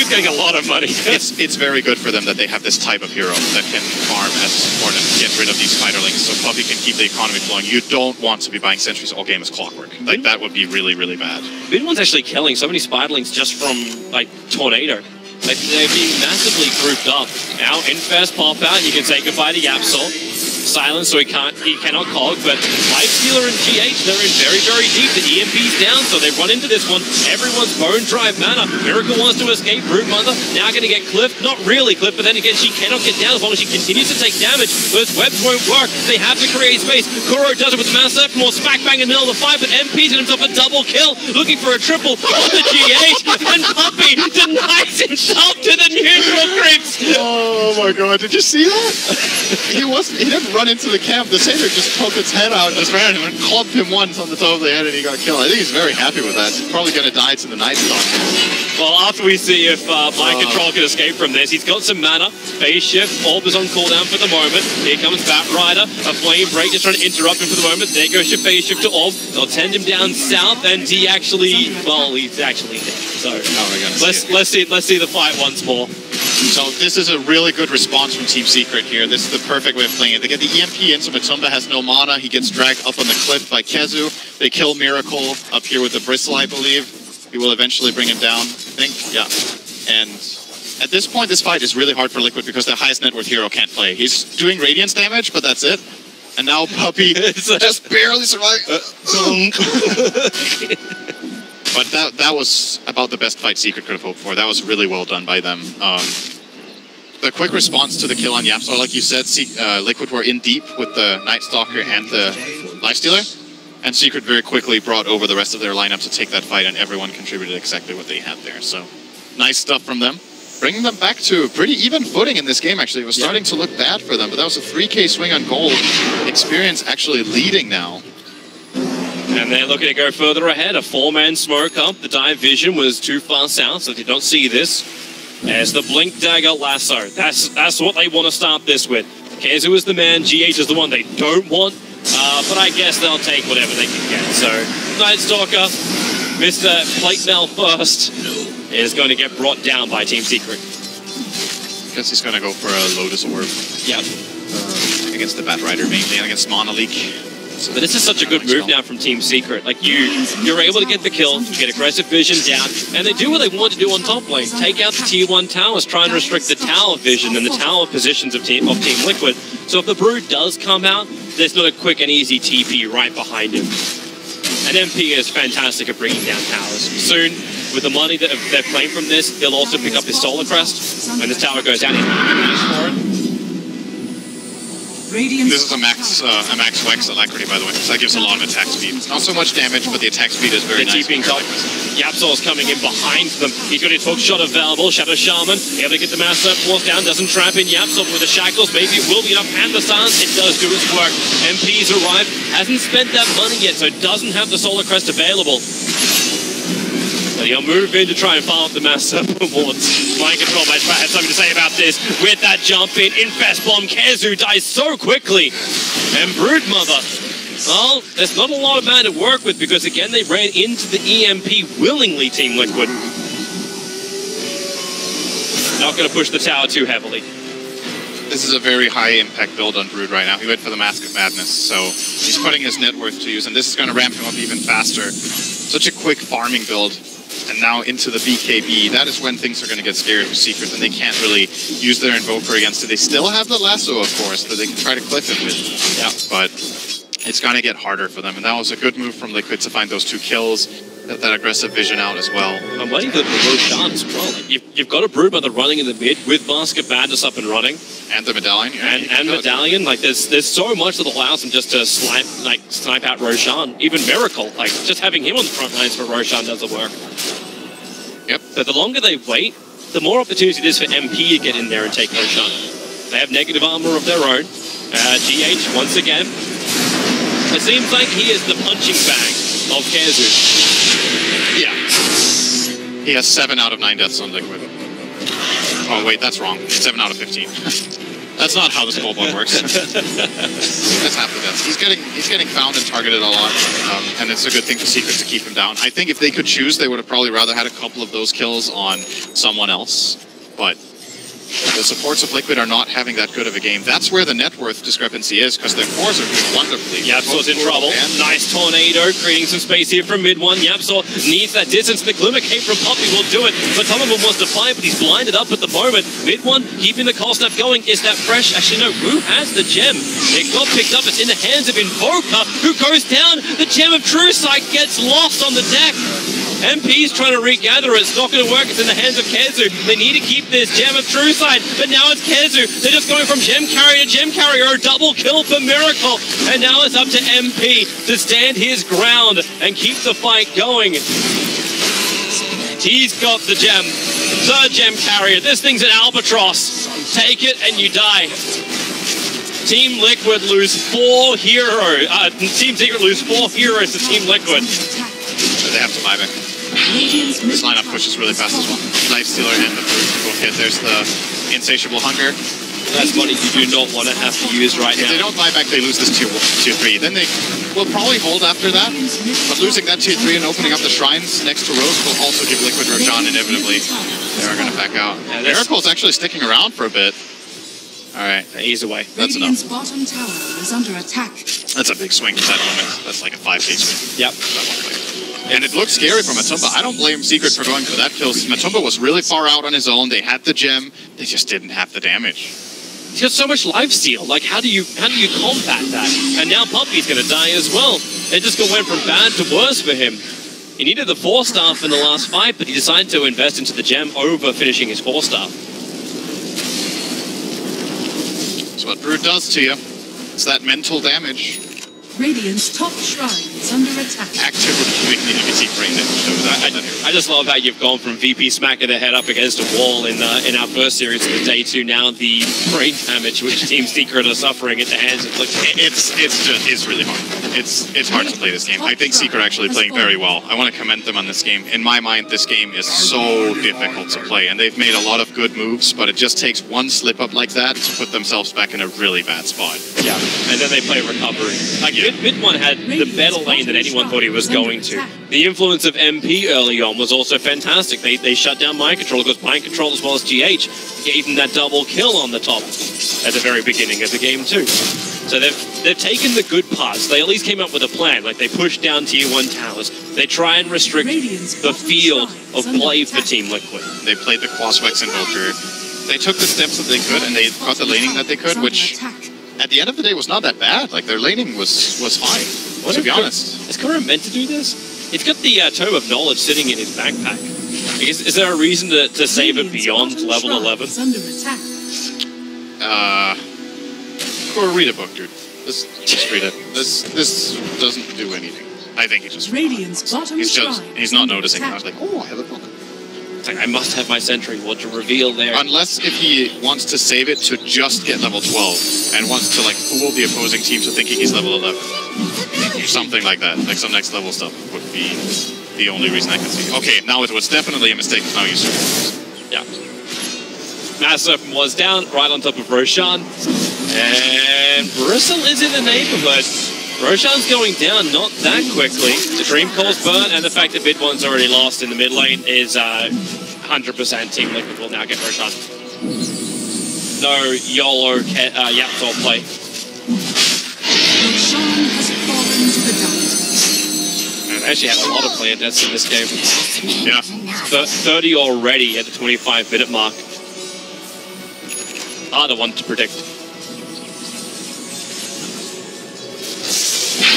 getting a lot of money. It's very good for them that they have this type of hero that can farm as a support and get rid of these spiderlings, so Puppey can keep the economy flowing. You don't want to be buying sentries all game as Clockwork. Like, that would be really, really bad. Vidwan's actually killing so many spiderlings just from, like, Tornado. Like, they're being massively grouped up. Now, Infest pop out, you can say goodbye to Yapsol. Silence, so he cannot cog, but Lifestealer and GH, they're in very, very deep. The EMP's down, so they run into this one. Everyone's bone dry mana. Miracle wants to escape. Brood Mother now going to get clipped. Not really clipped, but then again, she cannot get down as long as she continues to take damage. Those webs won't work. They have to create space. Kuro does it with the Master more smack bang in the middle of the fight, but MP's got himself a double kill, looking for a triple on the GH, and Puppey denies himself to the neutral creeps. Oh my god, did you see that? He didn't run into the camp. The Satyr just poked its head out and just ran him and clubbed him once on the top of the head, and he got killed. I think he's very happy with that. He's probably going to die to the Night Stalker. Well, after we see if Mind Control can escape from this, he's got some mana. Phase Shift, Orb is on cooldown for the moment. Here comes Bat Rider, a Flame Break, just trying to interrupt him for the moment. There goes your Phase Shift to Orb. They'll tend him down south, and he actually, well, he's actually dead. So let's see the fight once more. So this is a really good response from Team Secret here. This is the perfect way of playing it. They get the EMP in, so Matumba has no mana. He gets dragged up on the cliff by Kezu. They kill Miracle up here with the Bristle, I believe. He will eventually bring him down, I think. Yeah. And at this point, this fight is really hard for Liquid because their highest net worth hero can't play. He's doing Radiance damage, but that's it. And now Puppey just barely survived. But that was about the best fight Secret could have hoped for. That was really well done by them. The quick response to the kill on Yapsol, like you said, Liquid were in deep with the Night Stalker and the Lifestealer, and Secret very quickly brought over the rest of their lineup to take that fight, and everyone contributed exactly what they had there. So, nice stuff from them. Bringing them back to a pretty even footing in this game, actually. It was starting to look bad for them, but that was a 3K swing on gold. Experience actually leading now. And they're looking to go further ahead. A 4-man smoke up. The dive vision was too far south, so they did not see this. As the Blink Dagger Lasso. That's what they want to start this with. Kezu is the man, GH is the one they don't want. But I guess they'll take whatever they can get. So, Night Stalker, Mr. Plate Mail first, is going to get brought down by Team Secret. Guess he's going to go for a Lotus Orb. Yep. Against the Bat Rider mainly, and against Mana Leak. But this is such a good move now from Team Secret. Like, you're able to get the kill, get aggressive vision down, and they do what they want to do on top lane. Take out the tier 1 towers, try and restrict the tower vision and the tower positions of Team Liquid. So if the Brood does come out, there's not a quick and easy TP right behind him. And MP is fantastic at bringing down towers. Soon, with the money that they're playing from this, he'll also pick up his Solar Crest. When this tower goes down, he's for it. This is a max Wex alacrity, by the way, so that gives a lot of attack speed. Not so much damage, but the attack speed is very nice. TPing top. Yapsol's coming in behind them. He's got his hook shot available. Shadow Shaman able to get the master force down. Doesn't trap in Yapsol with the shackles. Maybe it will be enough. And the silence, it does do its work. MP's arrived. Hasn't spent that money yet, so doesn't have the Solar Crest available. So he'll move in to try and follow up the master boards. Mind control by Sprat has something to say about this. With that jump in, Infest Bomb, Kezu dies so quickly. And Broodmother, well, there's not a lot of man to work with because, again, they ran into the EMP willingly, Team Liquid. Not going to push the tower too heavily. This is a very high impact build on Brood right now. He went for the Mask of Madness, so he's putting his net worth to use, and this is going to ramp him up even faster. Such a quick farming build. And now into the BKB, that is when things are going to get scary for Secret, and they can't really use their Invoker against it. They still have the Lasso, of course, that they can try to clip it with. Yeah. But it's going to get harder for them, and that was a good move from Liquid to find those 2 kills, get that aggressive vision out as well. I'm waiting for the Roshan as well. You've got a Broodmother running in the mid with Mask of Madness up and running. And the Medallion. Yeah, and Medallion, like there's so much that allows them just to snipe out Roshan. Even Miracle, like just having him on the front lines for Roshan doesn't work. Yep. But the longer they wait, the more opportunity it is for MP to get in there and take Roshan. They have negative armor of their own. GH, once again. It seems like he is the punching bag of Kezu. Yeah. He has 7 out of 9 deaths on Liquid. Oh, wait, that's wrong. 7 out of 15. That's not how the scoreboard works. That's half the deaths. He's getting found and targeted a lot, and it's a good thing for Secret to keep him down. I think if they could choose, they would have probably rather had a couple of those kills on someone else, but the supports of Liquid are not having that good of a game. That's where the net worth discrepancy is, because their cores are doing wonderfully. Yapsol's in trouble. Nice tornado, creating some space here from mid one. Yapsol needs that distance. The Glimmer Cape from Poppy will do it, but Tonovan wants to fight, but he's blinded up at the moment. Mid one, keeping the cold snap going. Is that fresh? Actually, no. Who has the gem? It got picked up. It's in the hands of Invoker, who goes down. The gem of True Sight gets lost on the deck. MP's trying to regather it. It's not going to work. It's in the hands of Kezu. They need to keep this gem of True Sight, but now it's Kezu. They're just going from gem carrier to gem carrier. A double kill for Miracle. And now it's up to MP to stand his ground and keep the fight going. He's got the gem. Third gem carrier. This thing's an albatross. Take it and you die. Team Liquid lose 4 heroes. Team Secret lose 4 heroes to Team Liquid. So they have to buy back. This lineup pushes really fast as well. Lifestealer and the Brute both hit. There's the Insatiable Hunger. That's money you do not want to have to use right now. If they don't buy back, they lose this tier 3. Then they will probably hold after that. But losing that tier 3 and opening up the shrines next to Rose will also give Liquid Roshan inevitably. They are going to back out. Yeah, Miracle's actually sticking around for a bit. Alright, ease away. That's enough. Bottom tower is under attack. That's a big swing at that moment. That's like a 5k swing. Yep. And it looked scary for Matumba. I don't blame Secret for going for that kill. Matumba was really far out on his own. They had the gem. They just didn't have the damage. He's got so much lifesteal. Like, how do you combat that? And now Puppy's going to die as well. It just went from bad to worse for him. He needed the 4-star in the last fight, but he decided to invest into the gem over finishing his 4-star. That's what Brood does to you. It's that mental damage. Radiant's top shrine is under attack. Actively quickly you can see brain damage. I just love how you've gone from VP smacking their head up against a wall in our first series of the day to now the brain damage which Team Secret are suffering at the hands of it's really hard. It's hard to play this game. I think Secret actually playing very well. I want to commend them on this game. In my mind, this game is so difficult to play, and they've made a lot of good moves, but it just takes one slip up like that to put themselves back in a really bad spot. Yeah, and then they play recovery. Like, Mid one had the better lane than anyone thought he was going to. The influence of MP early on was also fantastic. They shut down Mind Control, because Mind Control as well as GH gave them that double kill on the top at the very beginning of the game too. So they've taken the good parts. They at least came up with a plan. Like, they pushed down tier 1 towers. They try and restrict the field of play for Team Liquid. They played the Quaswex Invoker. They took the steps that they could, and they got the laning that they could, which at the end of the day was not that bad. Like, their laning was fine, to be honest. Is Kuro meant to do this? He's got the Tome of Knowledge sitting in his backpack. Is there a reason to save it beyond level 11? Kuro, read a book, dude. Just read it. This doesn't do anything. I think he just... He's not noticing. I was like, oh, I have a book. It's like, I must have my Sentry Ward to reveal there. Unless if he wants to save it to just get level 12 and wants to like fool the opposing team to thinking he's level 11. Something like that. Like some next level stuff would be the only reason I can see. Okay, now it was definitely a mistake. Now you see. Yeah. Massive was down right on top of Roshan. And Bristle is in the neighborhood. Roshan's going down not that quickly. The Dream Core's burnt, and the fact that Bid1's already lost in the mid lane is 100% Team Liquid will now get Roshan. No YOLO Yaptor play. Roshan has fallen to the darkness. And actually had a lot of player deaths in this game. Yeah. 30 already at the 25-minute mark. Harder one to predict.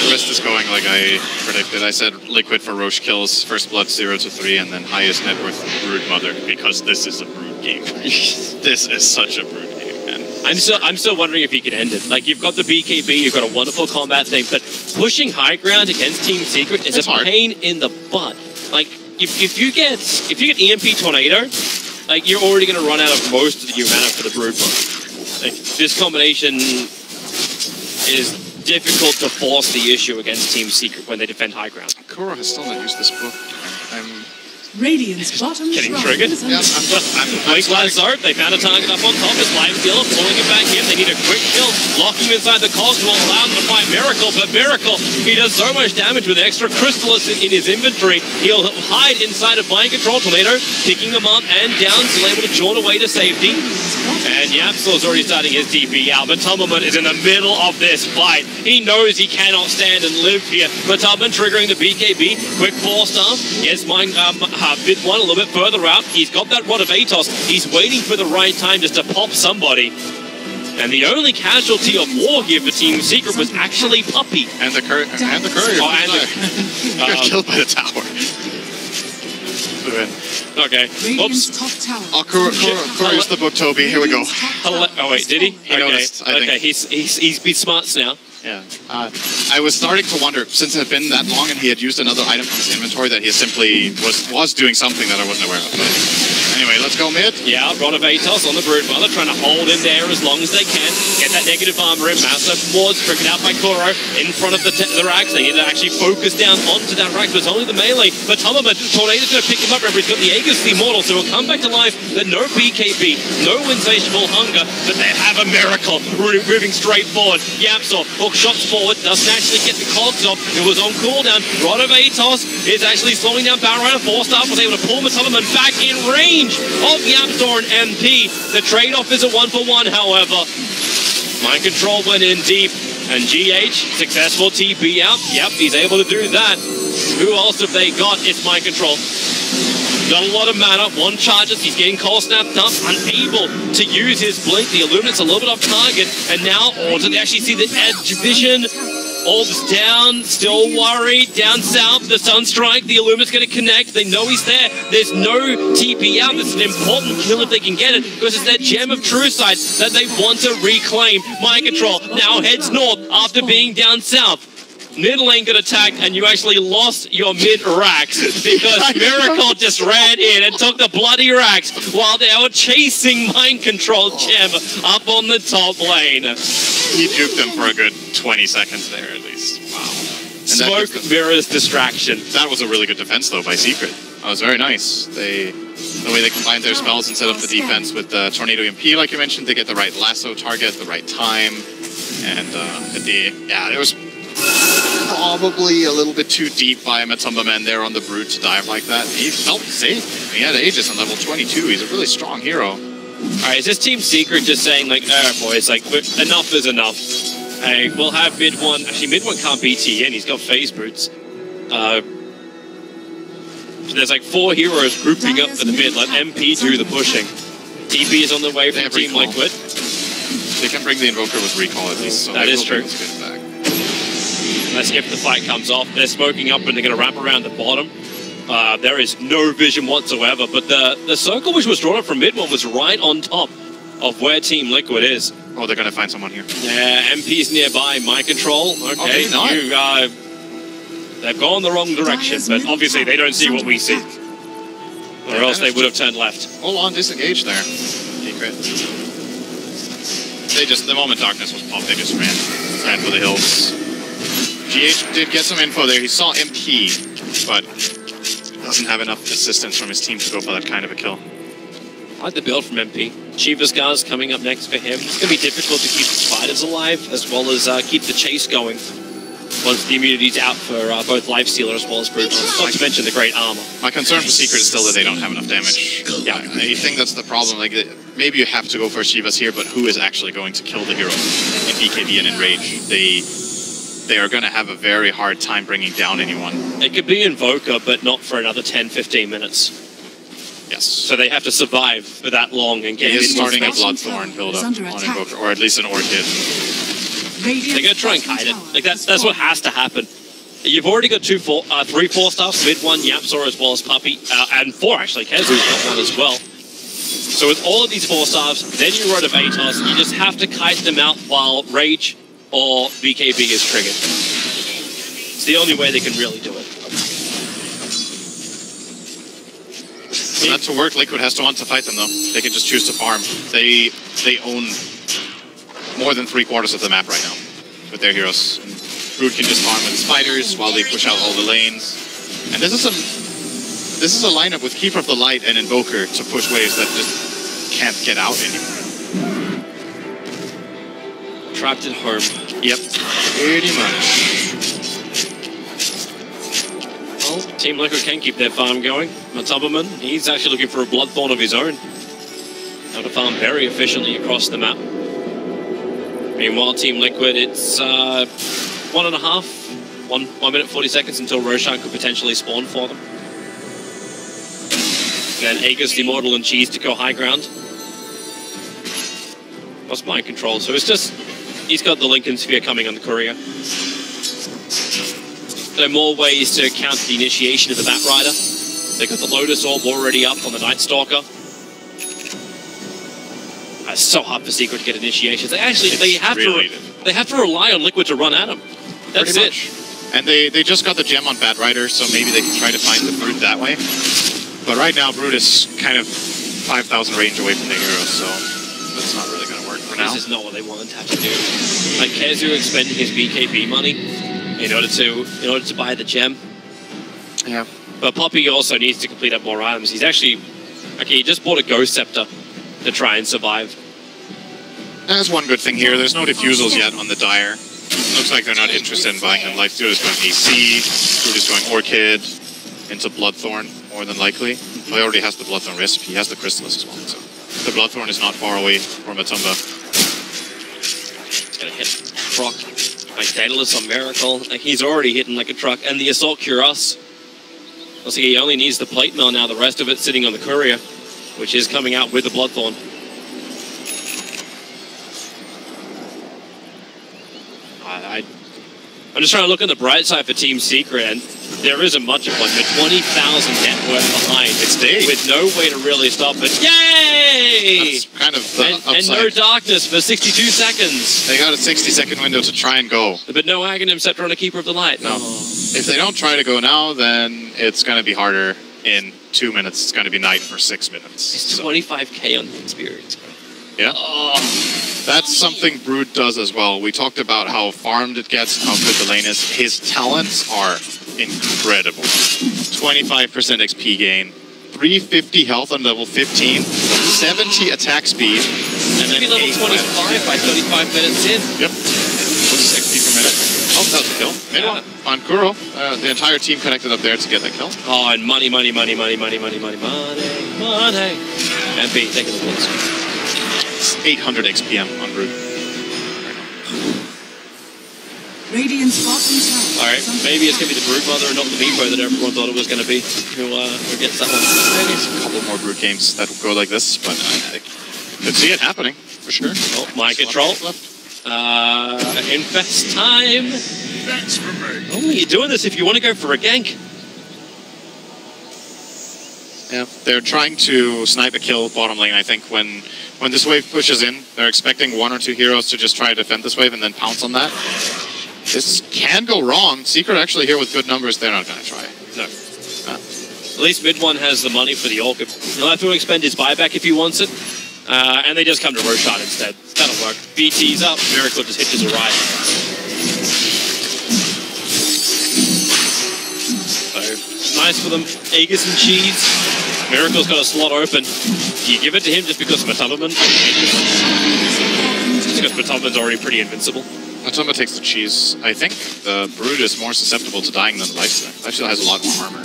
The rest is going like I predicted. I said Liquid for Roche kills, first blood 0-3, and then highest net worth Brood Mother, because this is a Brood game. This is such a Brood game, man. I'm still wondering if he can end it. Like, you've got the BKB, you've got a wonderful combat thing, but pushing high ground against Team Secret is a pain in the butt. Like, if you get EMP Tornado, like, you're already going to run out of most of your mana for the Brood Mother. Like, this combination is difficult to force the issue against Team Secret when they defend high ground. Kuro has still not used this book. I'm Radiant's bottom getting triggered. Yeah, Wake Lazar, they found a target up on top. His life stealer pulling him back in. They need a quick kill. Lock him inside the cogs will allow him to fight Miracle. But Miracle, he does so much damage with extra Crystallis in his inventory. He'll hide inside a Mind Control Tornado, picking them up and down, still able to jawn away to safety. And Yapsor's already starting his DP out, but Tummelman is in the middle of this fight. He knows he cannot stand and live here. But Tummelman triggering the BKB, quick 4-star. Yes, Bid1 a little bit further out. He's got that Rod of Atos. He's waiting for the right time just to pop somebody. And the only casualty of war here for Team Secret was actually Puppy. And the courier. Oh, and got killed by the tower. Okay. Oops. Oh, Kuro used the book, Toby. Here we go. Oh, wait, did he? He noticed, I think. Okay, he's been smarts now. Yeah. I was starting to wonder, since it had been that long and he had used another item from his inventory, that he simply was doing something that I wasn't aware of. But anyway, let's go mid. Yeah, Rod of Atos on the Brood Mother, trying to hold him there as long as they can. Get that negative armor in. Massive wards triggered out by Kuro in front of the racks. They need to actually focus down onto that rack, but it's only the melee. But Tummelman, Tornado's going to pick him up. Remember, he's got the Aegis Immortal, so he'll come back to life. But no BKB, no insatiable hunger, but they have a Miracle moving straight forward. Yapsor, hook shots forward, doesn't actually get the cogs off. It was on cooldown. Rod of Atos is actually slowing down Power Rider. 4-star was able to pull Tummelman back in range of Yapsor and MP. The trade-off is a 1-for-1, however. Mind Control went in deep, and GH, successful TP out. Yep, he's able to do that. Who else have they got? It's Mind Control. Got a lot of mana, one charges, he's getting cold snapped up, unable to use his blink. The Illuminate's a little bit off target, and now, do they actually see the edge vision? Orbs down, still worried, down south, the Sunstrike, the Illuminate's going to connect, they know he's there, there's no TP out, this is an important kill if they can get it, because it's that Gem of True Sight that they want to reclaim. Mind Control now heads north after being down south. Mid lane got attacked, and you actually lost your mid racks because Miracle just ran in and took the bloody racks while they were chasing Mind Control Gem up on the top lane. He juked them for a good 20 seconds there, at least. Wow. And Smoke mirrors distraction. That was a really good defense, though, by Secret. That was very nice. The way they combined their spells and set up the defense with the Tornado MP, like you mentioned, they get the right lasso target, the right time, and it was probably a little bit too deep by Tummelman there on the Brood to dive like that. He felt safe. He had Aegis on level 22. He's a really strong hero. Alright, is this Team Secret just saying, like, boys, like, enough is enough? Hey, we'll have mid one. Actually, mid one can't beat TN. He's got phase boots. So there's like 4 heroes grouping up for the mid. Let MP do the pushing. TP is on the way from Team recall. Liquid. They can bring the Invoker with recall at least. So that is true. Back. Let's see if the fight comes off. They're smoking up and they're going to wrap around the bottom. There is no vision whatsoever, but the circle which was drawn up from mid one was right on top of where Team Liquid is. Oh, they're going to find someone here. Yeah, MP's nearby. My control. Okay, they've gone the wrong direction, but obviously they don't see what we see. Or else they would have turned left. Full on disengaged there. Secret. They just, the moment darkness was popped, they just ran for the hills. GH did get some info there. He saw MP, but doesn't have enough assistance from his team to go for that kind of a kill. I like the build from MP. Shiva Scar's coming up next for him. It's going to be difficult to keep the spiders alive, as well as keep the chase going. Once the immunity's out for both Lifestealer as well as Brute. Not to mention the great armor. My concern for Secret is still that they don't have enough damage. Yeah, I think that's the problem. Like, maybe you have to go for Shivas here, but who is actually going to kill the heroes in BKB and in Rage? They are going to have a very hard time bringing down anyone. It could be Invoker, but not for another 10-15 minutes. Yes. So they have to survive for that long and get starting a Bloodthorn build up on Invoker, or at least an Orchid. They're going to try and kite it. Like that's what has to happen. You've already got 3 4-stars, mid one, Yapzor as well as Puppy, and 4 actually. Kezu's got 1 as well. So with all of these 4-stars, then you run of ATOS, you just have to kite them out while Rage or BKB is triggered. It's the only way they can really do it. For that to work, Liquid has to want to fight them though. They can just choose to farm. They own more than 3/4 of the map right now with their heroes. And Brood can just farm with spiders while they push out all the lanes. And this is a lineup with Keeper of the Light and Invoker to push waves that just can't get out anymore. Trapped at home. Yep, pretty much. Well, Team Liquid can keep their farm going. Matubberman, he's actually looking for a Bloodthorn of his own. How to farm very efficiently across the map. Meanwhile, Team Liquid, it's 1 minute 40 seconds until Roshan could potentially spawn for them. Then Aegis, Immortal, and Cheese to go high ground. Lost mind control, so it's just he's got the Lincoln Sphere coming on the courier. There are more ways to counter the initiation of the Bat Rider. They've got the Lotus Orb already up on the Night Stalker. It's so hard for Secret to get initiations. They have to rely on Liquid to run at them. That's it. And they just got the gem on Bat Rider, so maybe they can try to find the Brood that way. But right now, Brood is kind of 5,000 range away from the heroes, so that's not really going to work for now. This is not what they wanted to have to do. Like Kezu expending his BKB money in order to buy the gem. Yeah. But Poppy also needs to complete up more items. He's actually he just bought a Ghost Scepter to try and survive. That's one good thing here. There's no diffusals yet on the Dire. Looks like they're not interested in buying them. Lifestealer is going AC, Brood is going Orchid, into Bloodthorn, more than likely. Well, he already has the Bloodthorn Wisp, he has the Chrysalis as well, so the Bloodthorn is not far away from Matumba. He's gonna hit Croc. Like Daedalus on Miracle. Like he's already hitting like a truck. And the Assault Cuirass. Looks like he only needs the Plate Mail now, the rest of it sitting on the Courier, which is coming out with the Bloodthorn. I'm just trying to look on the bright side for Team Secret, and there isn't much of one. They're 20,000 net worth behind. It's big. With no way to really stop it. Yay! That's kind of the upside. And no darkness for 62 seconds. They got a 60-second window to try and go. But no Aghanim Scepter on a Keeper of the Light. No. If they don't try to go now, then it's going to be harder in 2 minutes. It's going to be night for 6 minutes. It's 25k on the experience. Yeah. Oh. That's something Brood does as well. We talked about how farmed it gets, how good the lane is. His talents are incredible. 25% XP gain, 350 health on level 15, 70 attack speed, and then level 25 by 35 minutes in. Yep. 60 per minute. Oh, that was a kill. Yeah. On Kuro, the entire team connected up there to get that kill. Oh, and money. MP taking the wins. 800 XPM on Brood. Radiant's bottom tower. Alright, maybe it's going to be the Broodmother and not the Meepo that everyone thought it was going to be who gets that one. Maybe it's a couple more Brood games that will go like this, but I could see it happening, for sure. Oh, mind control. Infest time. That's for me. Oh, you're doing this if you want to go for a gank. Yeah, they're trying to snipe a kill bottom lane, I think, when this wave pushes in. They're expecting 1 or 2 heroes to just try to defend this wave and then pounce on that. This can go wrong. Secret actually here with good numbers, they're not going to try. No. At least mid one has the money for the ult. He'll have to expend his buyback if he wants it. And they just come to Roshan instead. That'll work. BT's up, Miracle just hitches a ride. So, nice for them. Aegis and Cheese. Miracle's got a slot open. Do you give it to him just because of Matumbaman? Just because Matumbaman's already pretty invincible. Matumba takes the cheese. I think the Brood is more susceptible to dying than the Lifesteal. Lifesteal has a lot more armor.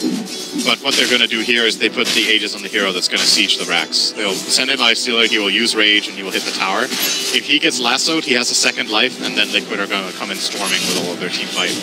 But what they're going to do here is they put the Aegis on the hero that's going to siege the racks. They'll send in Lifestealer, he will use Rage, and he will hit the tower. If he gets lassoed, he has a second life, and then Liquid are going to come in storming with all of their team fight.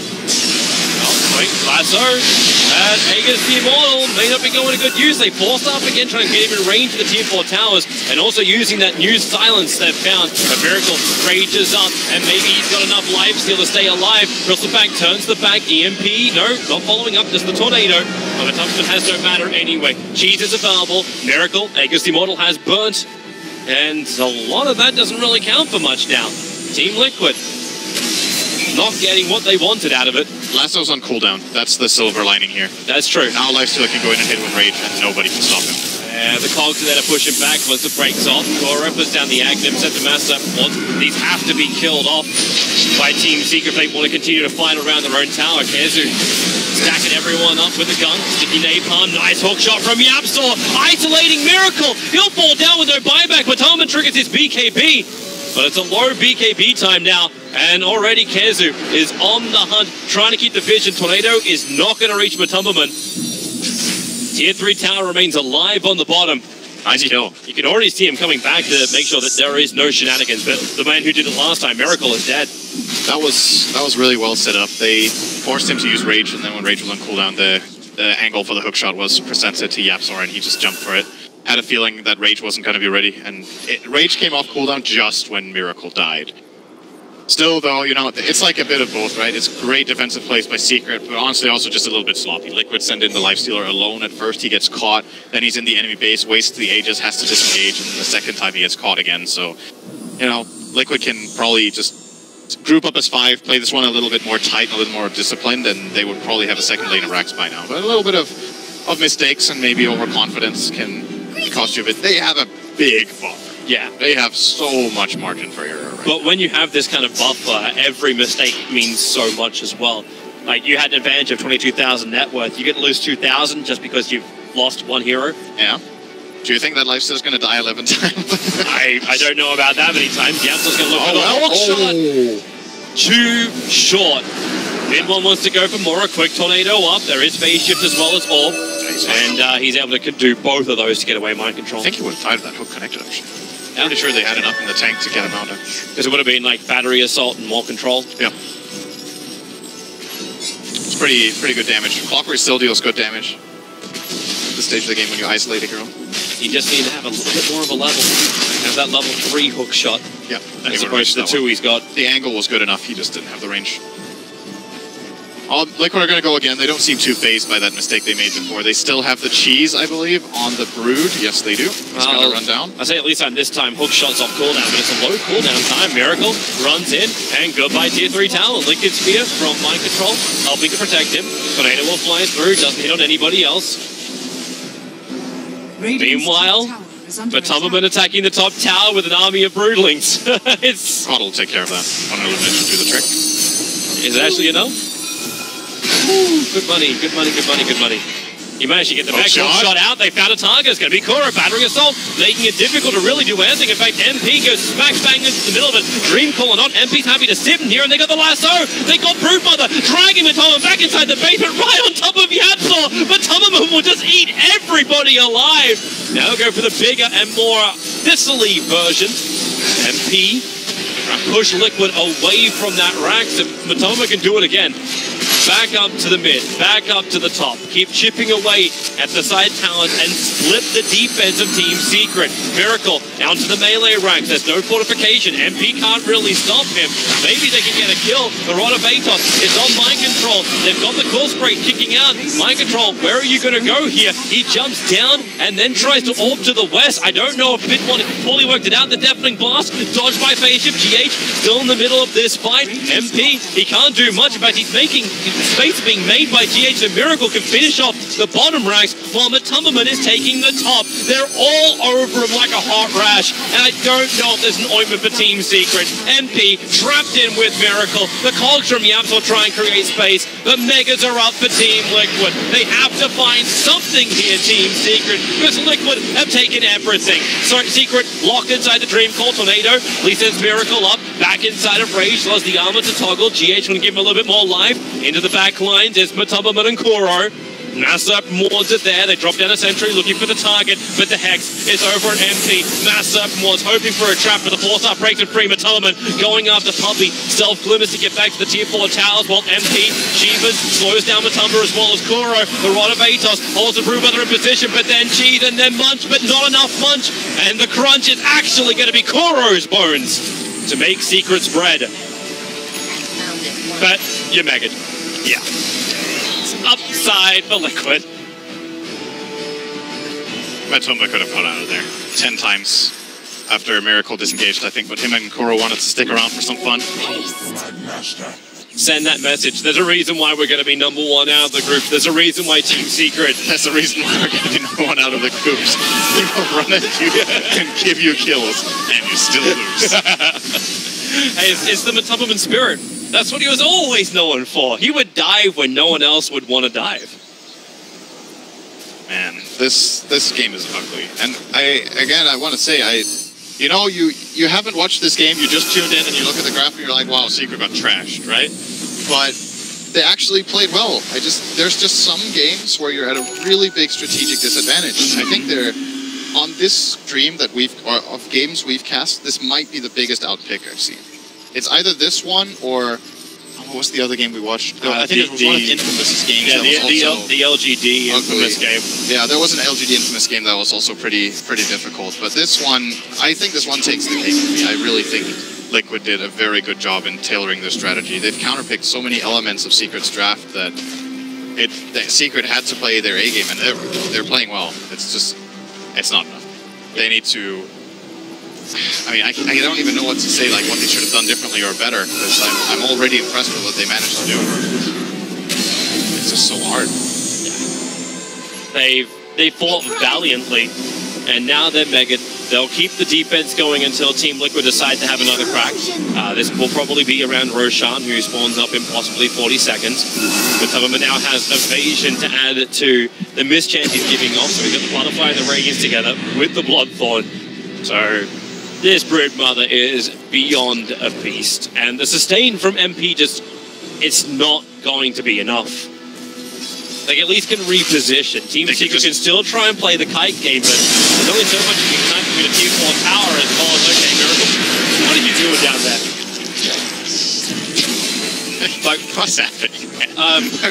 Wait, lasso, and Aegis the Immortal may not be going to good use. They forced up again, trying to get him in range of the tier 4 towers, and also using that new silence they've found. A Miracle rages up, and maybe he's got enough life still to stay alive. Bristleback turns the back, EMP, no, not following up, just the Tornado. But the Tumbleman has no matter anyway. Cheese is available, Miracle, Aegis the Immortal has burnt, and a lot of that doesn't really count for much now. Team Liquid not getting what they wanted out of it. Lasso's on cooldown. That's the silver lining here. That's true. Now Lifestealer can go in and hit with Rage, and nobody can stop him. The cogs are there to push him back once it breaks off. Gora puts down the Aghanim, set the master. These have to be killed off by Team Secret. They want to continue to fight around their own tower. Kezu stacking everyone up with a gun. Sticky napalm. Nice hook shot from Yapsor. Isolating Miracle. He'll fall down with no buyback. Matumbaman triggers his BKB. But it's a low BKB time now, and already Kezu is on the hunt, trying to keep the vision. Tornado is not going to reach Matumbaman. Tier 3 tower remains alive on the bottom. Nice kill. You can already see him coming back to make sure that there is no shenanigans, but the man who did it last time, Miracle, is dead. That was really well set up. They forced him to use Rage, and then when Rage was on cooldown, the angle for the hookshot was presented to Yapsor, and he just jumped for it. Had a feeling that Rage wasn't going to be ready, and Rage came off cooldown just when Miracle died. Still, though, you know, it's like a bit of both, right? It's great defensive plays by Secret, but honestly also just a little bit sloppy. Liquid send in the Lifestealer alone at first, he gets caught, then he's in the enemy base, wastes the Aegis, has to disengage, and then the second time he gets caught again. So, you know, Liquid can probably just group up as 5, play this one a little bit more tight, a little more disciplined, and they would probably have a second lane of racks by now. But a little bit of mistakes and maybe overconfidence can cost you a bit. They have a big buffer. Yeah. They have so much margin for error. Right? But when you have this kind of buffer, every mistake means so much as well. Like, you had an advantage of 22,000 net worth. You get to lose 2,000 just because you've lost one hero. Yeah. Do you think that Lifesteal's going to die 11 times? I don't know about that many times. Yapsor's going to look for the hook shot. Too short. Mid one wants to go for more. A quick Tornado up. There is phase shift as well as Orb. And he's able to do both of those to get away mind control. I think he would have died if that hook connected, actually. I'm pretty sure they had enough in the tank to get him out of. Because it would have been like battery assault and more control. Yeah. It's pretty good damage. Clockwork still deals good damage. At this stage of the game when you isolate a hero. You just need to have a little bit more of a level. Have that level 3 hook shot. Yeah. As opposed to the 2 he's got. The angle was good enough, he just didn't have the range. Liquid are going to go again. They don't seem too phased by that mistake they made before. They still have the cheese, I believe, on the Brood. Yes, they do. It's going to run down. I say at least on this time, hook shots off cooldown, but it's a low cooldown time. Miracle runs in, and goodbye tier 3 tower. Liquid Spear from mind control, helping to protect him. Tornado will fly through, doesn't hit on anybody else. Meanwhile, Matumbaman attacking the top tower with an army of Broodlings. Prod will take care of that. On an elimination, do the trick. Is it actually enough? Ooh, good money, good money, good money, good money. He managed to get the back shot out. They found a target. It's going to be Cora. Battery assault, making it difficult to really do anything. In fact, MP goes smack bang into the middle of it. Dream call or not, MP's happy to sit in here, and they got the lasso. They got Broodmother, dragging Matumbaman back inside the basement, right on top of Yapsor. Matumbaman will just eat everybody alive. Now go for the bigger and more thistly version. MP push Liquid away from that rack so Matoma can do it again. Back up to the mid, back up to the top. Keep chipping away at the side towers and split the defense of Team Secret. Miracle down to the melee ranks. There's no fortification. MP can't really stop him. Maybe they can get a kill. The Rod of Atos is on mind control. They've got the cool spray kicking out. Mind control, where are you going to go here? He jumps down and then tries to orb to the west. I don't know if Bitwan fully worked it out. The deafening blast dodged by Phase Shift. GH still in the middle of this fight. MP, he can't do much, but he's making space being made by GH, and Miracle can finish off the bottom ranks while Matumberman is taking the top. They're all over him like a hot rash, and I don't know if there's an ointment for Team Secret. MP trapped in with Miracle. The cogs from Yaps will try and create space. The Megas are up for Team Liquid. They have to find something here, Team Secret, because Liquid have taken everything. So Secret locked inside the Dream Call Tornado. Lee sends Miracle up, back inside of Rage, allows the armor to toggle. GH will give him a little bit more life. Into the back lines is Matumberman and Kuro. Massup Mords are there. They drop down a sentry looking for the target, but the Hex is over at MP. Massup Mords hoping for a trap, but the 4-star breaks and free. Matumberman going after Puppy. Self-glimmers to get back to the tier 4 towers, while MP Chivas slows down Matumber as well as Kuro. The Rod of Atos holds the Brewmother in position, but then Cheese and then Munch, but not enough Munch. And the crunch is actually going to be Kuro's bones to make Secret's bread. But you're Megan. Yeah. It's upside for Liquid. Matumba could have got out of there 10 times after Miracle disengaged, I think, but him and Kuro wanted to stick around for some fun. Send that message. There's a reason why we're going to be number 1 out of the group. There's a reason why Team Secret. That's the reason why we're going to be number 1 out of the groups. We will run at you and give you kills, and you still lose. Hey, it's the Matumberman spirit. That's what he was always known for. He would dive when no one else would want to dive. Man, this game is ugly. And I want to say, you haven't watched this game, you just tuned in and you look at the graph and you're like, wow, Secret got trashed, right? But they actually played well. There's just some games where you're at a really big strategic disadvantage. I think they're on this stream that of games we've cast, this might be the biggest outpick I've seen. It's either this one or what was the other game we watched? I think it was one of Infamous's games. Yeah, that was also the LGD Infamous game. Yeah, there was an LGD Infamous game that was also pretty difficult. But this one, I think this one takes the cake for me. I really think Liquid did a very good job in tailoring their strategy. They've counterpicked so many elements of Secret's draft that Secret had to play their A game, and they're playing well. It's not enough. They need to. I mean, I don't even know what to say, like what they should have done differently or better, because I'm already impressed with what they managed to do. It's just so hard. They fought valiantly, and now they're mega. They'll keep the defense going until Team Liquid decide to have another crack. This will probably be around Roshan, who spawns up in possibly 40 seconds. Matumberman now has evasion to add to the mischance he's giving off, so he's got the Butterfly and the Radiance together with the Bloodthorn. So this Broodmother is beyond a beast, and the sustain from MP it's not going to be enough. Like, at least can reposition. Team Secret can still try and play the kite game, but there's only so much you can time between a tier 4 tower as well as, okay, Miracle, what are you doing down there? Like, what's happening?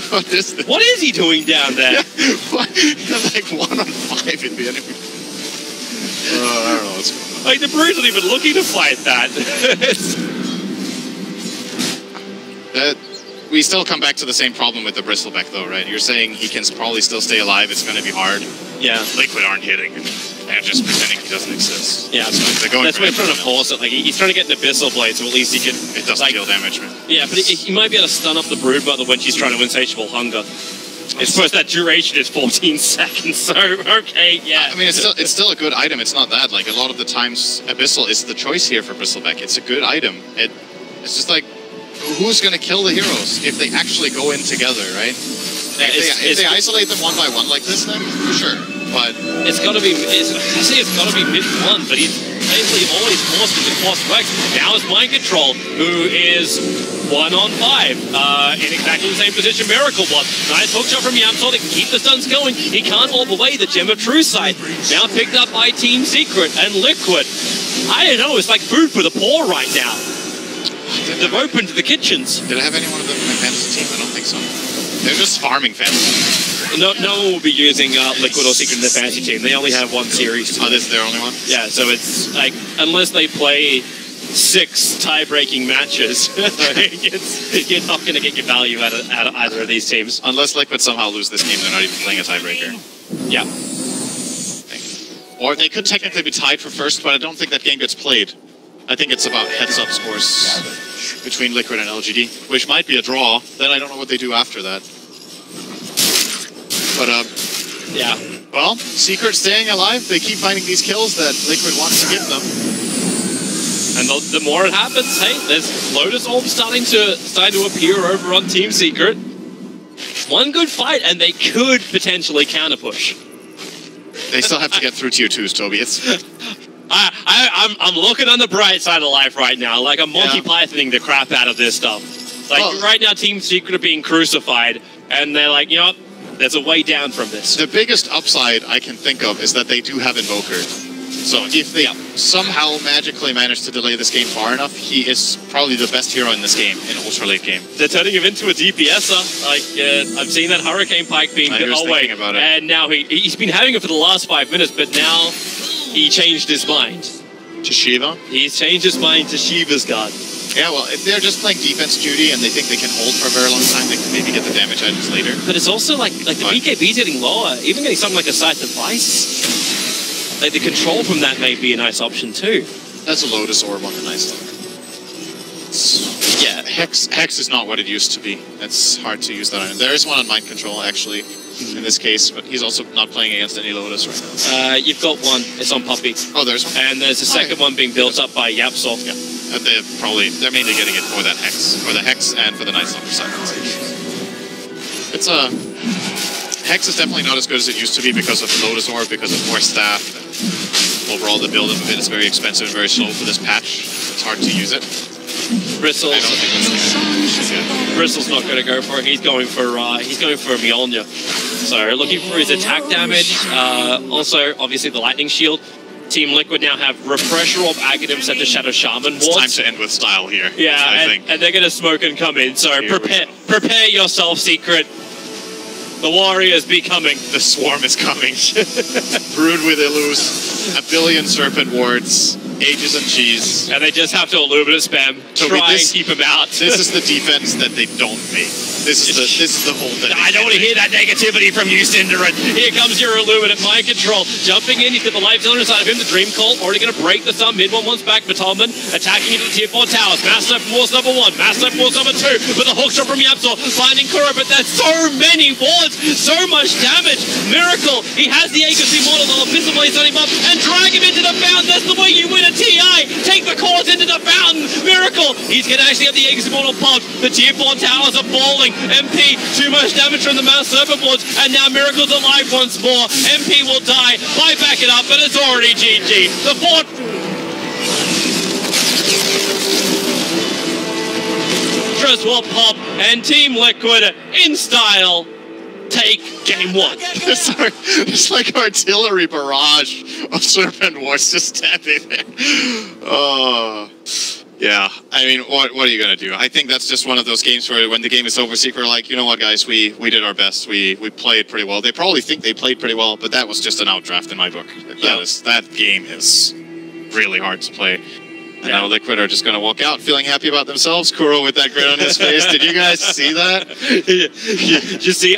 What is this? What is he doing down there? He's like 1 on 5 in the enemy. I don't know what's going on. Like, the Brood's not even looking to fight that. We still come back to the same problem with the Bristleback, though, right? You're saying he can probably still stay alive. It's going to be hard. Yeah. Liquid aren't hitting him. They're just pretending he doesn't exist. Yeah, so they're going that's why I'm trying to force it. Like, he's trying to get an Abyssal Blade, so at least he can... It doesn't deal damage, man. Yeah, but he might be able to stun up the Broodmother when she's trying to Insatiable Hunger. I suppose that duration is 14 seconds, so okay, yeah. I mean, it's still a good item. It's not that. Like, a lot of the times, Abyssal is the choice here for Bristleback. It's a good item. It's just like, who's going to kill the heroes if they actually go in together, right? If they isolate them one by one like this, then sure. But it's got to be. I say it's got to be mid-1, but he's basically always forced into force flex. Now it's Mind Control, who is 1 on 5 in exactly the same position Miracle was. Nice hook shot from Yamsol to keep the stuns going. He can't orb away the Gem of True Sight. Now picked up by Team Secret and Liquid. I don't know. It's like food for the poor right now. They've opened the kitchens. Did I have any one of them in my fantasy team? I don't think so. They're just farming fantasy. No one will be using Liquid or Secret in their fantasy team. They only have one series. Oh, this is their only one? Yeah, so it's like, unless they play 6 tie-breaking matches, you're not going to get your value out of either of these teams. Unless Liquid somehow lose this game, they're not even playing a tiebreaker. Yeah. Or they could technically be tied for first, but I don't think that game gets played. I think it's about heads-up scores between Liquid and LGD, which might be a draw. Then I don't know what they do after that. But, yeah. Well, Secret staying alive. They keep finding these kills that Liquid wants to give them. And the more it happens, hey, there's Lotus Orb starting to appear over on Team Secret. One good fight, and they could potentially counter-push. They still have to get through tier 2s, Toby. It's... I'm looking on the bright side of life right now. Like, I'm Monty Pythoning the crap out of this stuff. Like, right now, Team Secret are being crucified, and they're like, you know what? There's a way down from this. The biggest upside I can think of is that they do have Invoker. So if they somehow magically manage to delay this game far enough, he is probably the best hero in this game, in ultra late game. They're turning him into a DPSer. Like, I've seen that Hurricane Pike being built away, about it. And now he's been having it for the last 5 minutes, but now he changed his mind. To Shiva? He's changed his mind to Shiva's god. Yeah, well, if they're just playing defense duty and they think they can hold for a very long time, they can maybe get the damage items later. But it's also like the BKB's getting lower. Even getting something like a Scythe of Ice, like the control from that may be a nice option too. That's a Lotus Orb on the nice stuff. Yeah, Hex is not what it used to be. It's hard to use that on him. There is one on Mind Control, actually, in this case, but he's also not playing against any Lotus right now. You've got one. It's on Puppy. Oh, there's one? And there's a second one being built up by Yapsol. Yeah. They're mainly getting it for that Hex. For the Hex and for the Night Stalker side. It's Hex is definitely not as good as it used to be because of the Lotus Orb, because of more staff. And overall, the build-up of it is very expensive and very slow for this patch. It's hard to use it. Bristles. Bristles not going to go for it. He's going for Mjolnir. So looking for his attack damage. Also, obviously, the Lightning Shield. Team Liquid now have Refresher Orb, Aghanim set to Shadow Shaman wards. It's time to end with style here. Yeah, I think. And they're going to smoke and come in. So prepare yourself, Secret. The Warriors be coming. The Swarm is coming. Brood with Illus, a billion Serpent wards, Ages and Cheese. And they just have to Illuminate spam. Try and keep them out. This is the defense that they don't make. This is the whole thing. I don't want to hear that negativity from you, Cinderin. Here comes your Illuminate Mind Control. Jumping in, he's got the Life Cylinder inside of him. The Dream Cult already going to break the thumb. Mid one once back. Batalman attacking into the tier 4 towers. Master Force number 1. Master Force number 2. With a hook shot from Yapsol. Finding Kuro, but there's so many wards. So much damage. Miracle. He has the Agency Mortal. They'll visibly set him up and drag him into the fountain. That's the way you win a TI. Take the cause into the fountain. Miracle. He's going to actually have the Agency Mortal pumped. The tier 4 towers are falling. MP, too much damage from the Mass Serpent Wards, and now Miracle's alive once more. MP will die. I back it up, but it's already GG. The fort. Will pop, and Team Liquid, in style, take game 1. It's like artillery barrage of Serpent Wards just standing there. Oh. Yeah, I mean, what are you going to do? I think that's just one of those games where when the game is over, Secret are like, you know what, guys, we did our best. We played pretty well. They probably think they played pretty well, but that was just an outdraft in my book. That game is really hard to play. And now Liquid are just going to walk out feeling happy about themselves. Kuro with that grin on his face. Did you guys see that? You see,